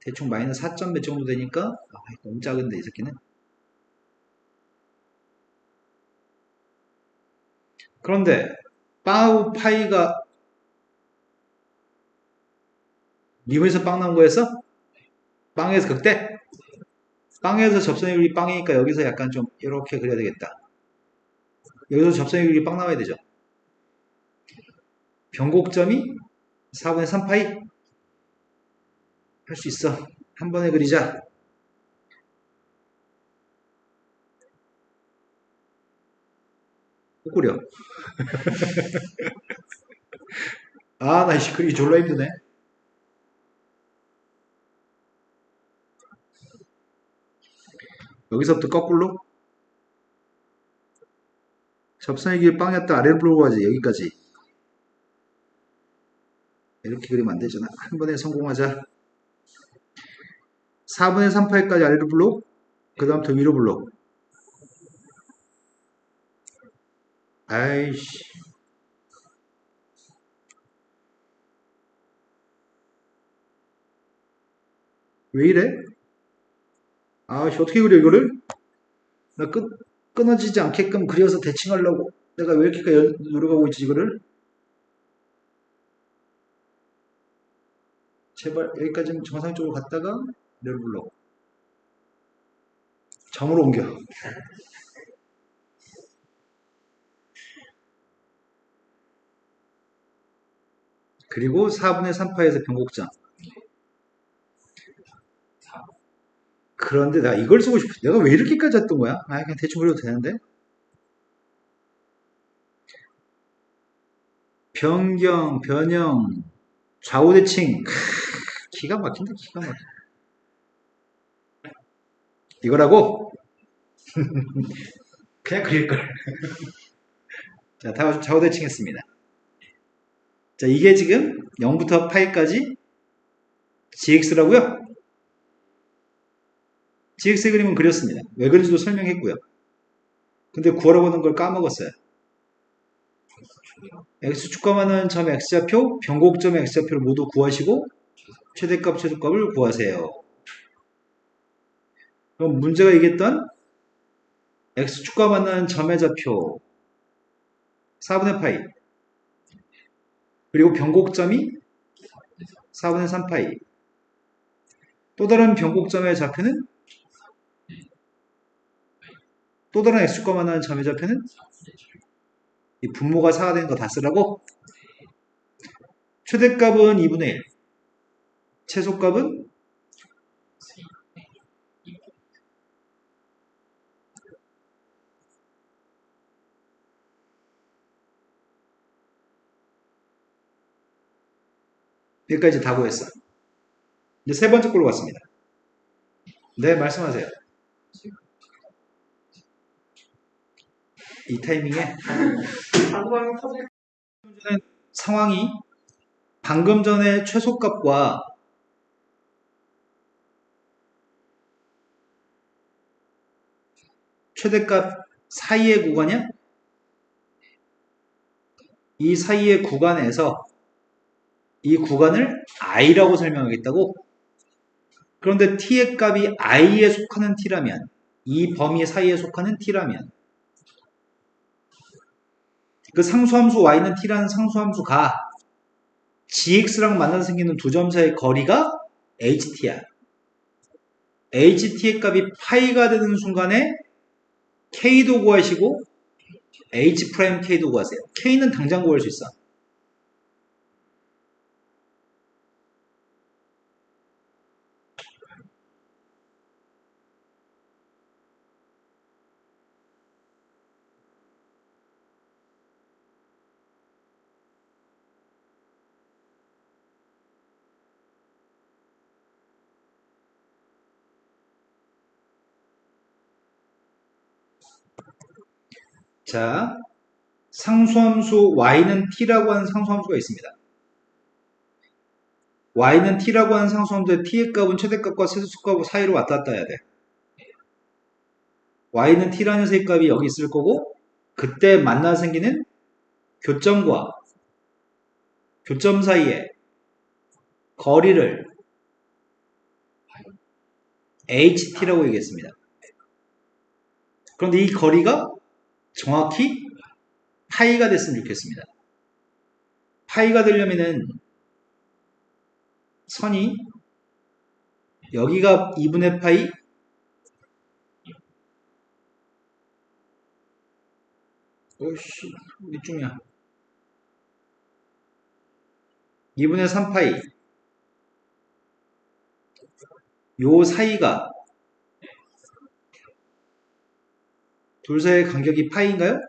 대충 마이너스 4점 몇 정도 되니까 너무 작은데 이 새끼는. 그런데 빵하고 파이가 미분에서 빵 나온 거였어? 빵에서 극대? 빵에서 접선율이 빵이니까 여기서 약간 좀 이렇게 그려야 되겠다. 여기서 접선율이 빵 나와야 되죠. 변곡점이 4분의 3파이 할 수 있어. 한 번에 그리자. 꼭 그려. 아, 나 이씨 그리기 졸라 힘드네. 여기서부터 거꾸로 접선의 길 빵이었다 아래로 불고 가지 여기까지 이렇게 그리면 안 되잖아. 한 번에 성공하자. 4분의 3파이까지 아래로 불러 그 다음부터 위로 불러. 아이씨 왜 이래? 아씨 어떻게 그려 이거를? 나 끊어지지 않게끔 그려서 대칭하려고 내가 왜 이렇게 노력하고 있지 이거를? 제발 여기까지는 정상적으로 갔다가 내로 불러. 점으로 옮겨. 그리고 4분의 3파에서 변곡점. 4. 그런데 내가 이걸 쓰고 싶어. 내가 왜 이렇게까지 했던 거야? 아, 그냥 대충 그려도 되는데. 변경, 변형, 좌우대칭. 기가 막힌다, 기가 막힌다. 이거라고? 그냥 그릴걸. 자, 다 좌우대칭 했습니다. 자, 이게 지금 0부터 파이까지 gx라고요? gx의 그림은 그렸습니다. 왜 그런지도 설명했고요. 근데 구하라고 하는 걸 까먹었어요. x축과만한 점 x좌표, 변곡점의 x좌표를 모두 구하시고 최대값, 최소값을 구하세요. 그럼 문제가 얘기했던 x축과 만나는 점의 좌표 4분의 파이 그리고 변곡점이 4분의 3파이 또 다른 변곡점의 좌표는 또 다른 x축과 만나는 점의 좌표는 이 분모가 4가 되는 거 다 쓰라고? 최대값은 2분의 1 최소값은 여기까지 다 구했어. 이제 세 번째 걸로 갔습니다. 네, 말씀하세요. 이 타이밍에 자동화면 터질 상황이 방금 전에 최소값과 최대값 사이의 구간이야? 이 사이의 구간에서 이 구간을 i라고 설명하겠다고? 그런데 t의 값이 i에 속하는 t라면 이 범위 사이에 속하는 t라면 그 상수함수 y는 t라는 상수함수가 gx랑 만나서 생기는 두 점 사이의 거리가 ht야. ht의 값이 파이가 되는 순간에 k도 구하시고 h'k도 구하세요. k는 당장 구할 수 있어. 자, 상수함수 y는 t라고 하는 상수함수가 있습니다. y는 t라고 하는 상수함수의 t의 값은 최대값과 최소값 사이로 왔다 갔다 해야 돼. y는 t라는 녀석의 값이 여기 있을 거고 그때 만나서 생기는 교점과 교점 사이의 거리를 ht라고 얘기했습니다. 그런데 이 거리가 정확히 파이가 됐으면 좋겠습니다. 파이가 되려면은 선이 여기가 2분의 파이 오씨 이쪽이야 2분의 3파이 요 사이가 둘 사이의 간격이 파이인가요?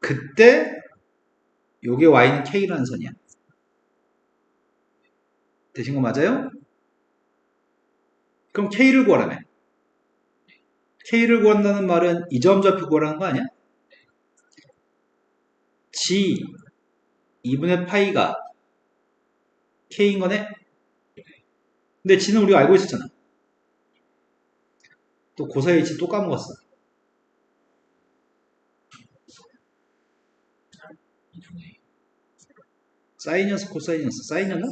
그때 요게 y는 k라는 선이야. 되신 거 맞아요? 그럼 k를 구하라며. k를 구한다는 말은 이 점 좌표 구하라는 거 아니야? g 2분의 파이가 k인 거네? 근데 g는 우리가 알고 있었잖아. 또 고사의 g 또 까먹었어. 사인이었어 코사인이었어? 사인이었나?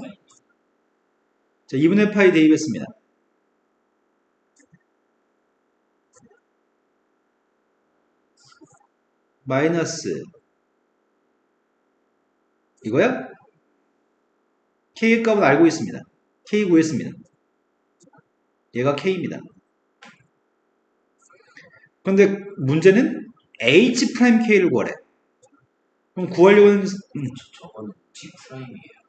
자 2분의 파이 대입했습니다. 마이너스 이거야? k의 값은 알고 있습니다. k 구했습니다. 얘가 k입니다. 근데 문제는 H'K를 구하래. 그럼 구하려고 하는, 저거는 G 프라임이에요.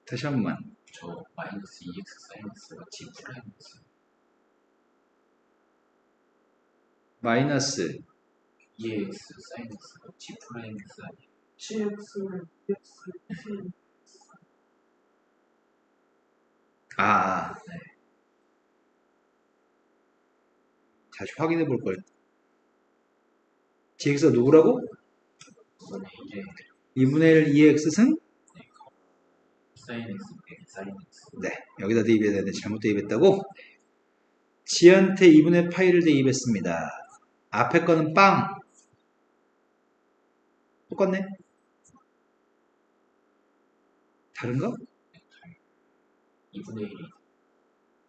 다시 한 번만. 저 마이너스 EX 사이너스가 G 프라임이었어요. 마이너스 EX 사이너스가 G 프라임이었어요. GX는 X, T. 아, 다시 확인해 볼 걸. GX가 누구라고? 그거는 이제 2분의 1 EX승? 사이너스, 사이너스. 네, 여기다 대입해야 되는데 잘못 대입했다고? G한테 2분의 파이를 대입했습니다. 앞에 거는 빵. 똑같네? 다른가? 2분의 1이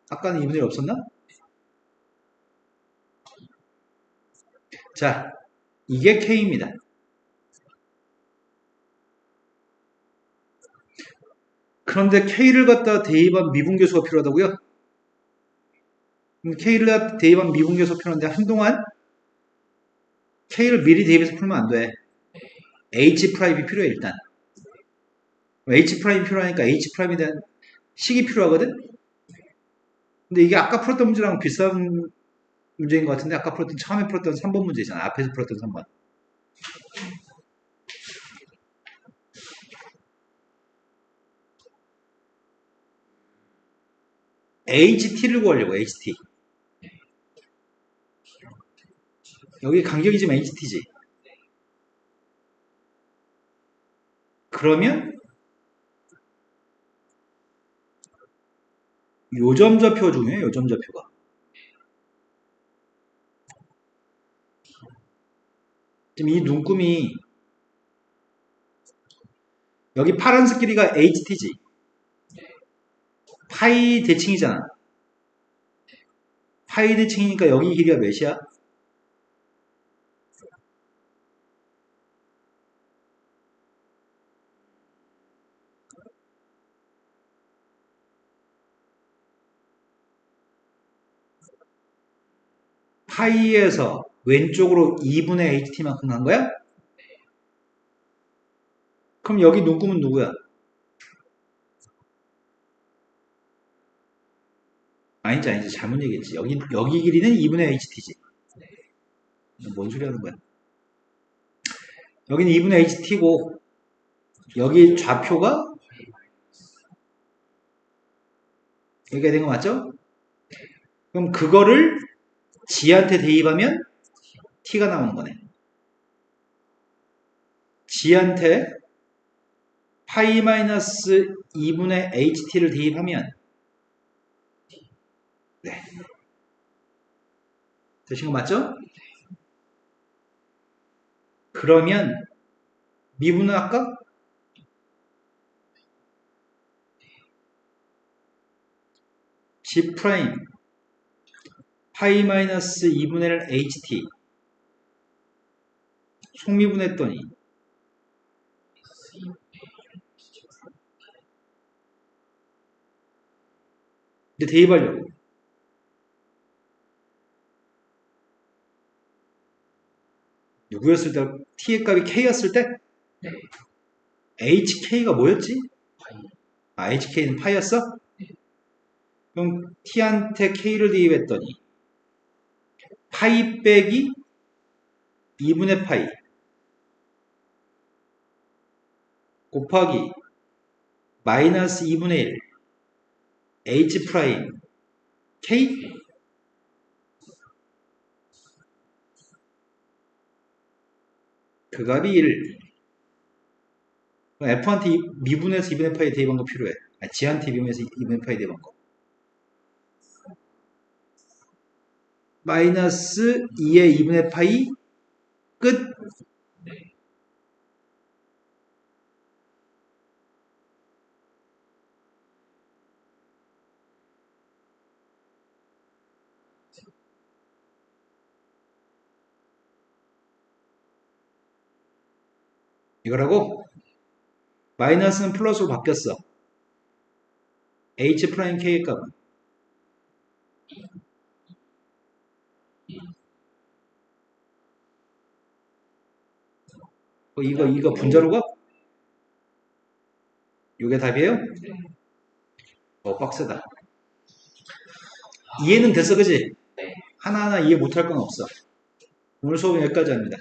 아까는 2분의 1 없었나? 자, 이게 K입니다. 그런데 K를 갖다 대입한 미분계수가 필요하다고요? 그럼 K를 갖다 대입한 미분계수가 필요한데 한동안 K를 미리 대입해서 풀면 안 돼. H'이 필요해 일단. H'이 필요하니까 H'에 대한 식이 필요하거든? 근데 이게 아까 풀었던 문제랑 비슷한 문제인 것 같은데 아까 풀었던 처음에 풀었던 3번 문제잖아. 앞에서 풀었던 3번. HT를 구하려고 HT. 여기 간격이 지금 HT지. 그러면 요점좌표 중에 요점좌표가 지금 이 눈금이 여기 파란색 길이가 HT지. 파이 대칭이잖아. 파이 대칭이니까 여기 길이가 몇이야? 파이에서 왼쪽으로 2분의 HT만큼 간 거야? 그럼 여기 눈금은 누구야? 아니지 잘못 얘기했지. 여기 길이는 2분의 HT지. 뭔 소리 하는 거야? 여기는 2분의 HT고 여기 좌표가 여기가 된 거 맞죠? 그럼 그거를 G한테 대입하면 T가 나오는 거네. G한테 파이 마이너스 2분의 HT를 대입하면 네. 되신 거 맞죠? 그러면 미분은 아까 G 프라임 파이 마이너스 2분의 1 HT 속미분했더니 이제 대입하려고 누구였을 때 T의 값이 K였을 때 네. HK가 뭐였지? 파이. 아 HK는 파이였어? 그럼 T한테 K를 대입했더니 파이 빼기 2분의 파이 곱하기 마이너스 2분의 1 H 프라임 K 그 값이 1 F한테 미분해서 2분의 파이 대입한 거 필요해. 아니, G한테 미분해서 2분의 파이 대입한 거. 마이너스 2의 2분의 파이 끝. 이거라고 마이너스는 플러스로 바뀌었어. H 프라임 K의 값은 이거 분자로 가? 요게 답이에요? 빡세다. 이해는 됐어, 그지? 네. 하나하나 이해 못할 건 없어. 오늘 수업은 여기까지 합니다.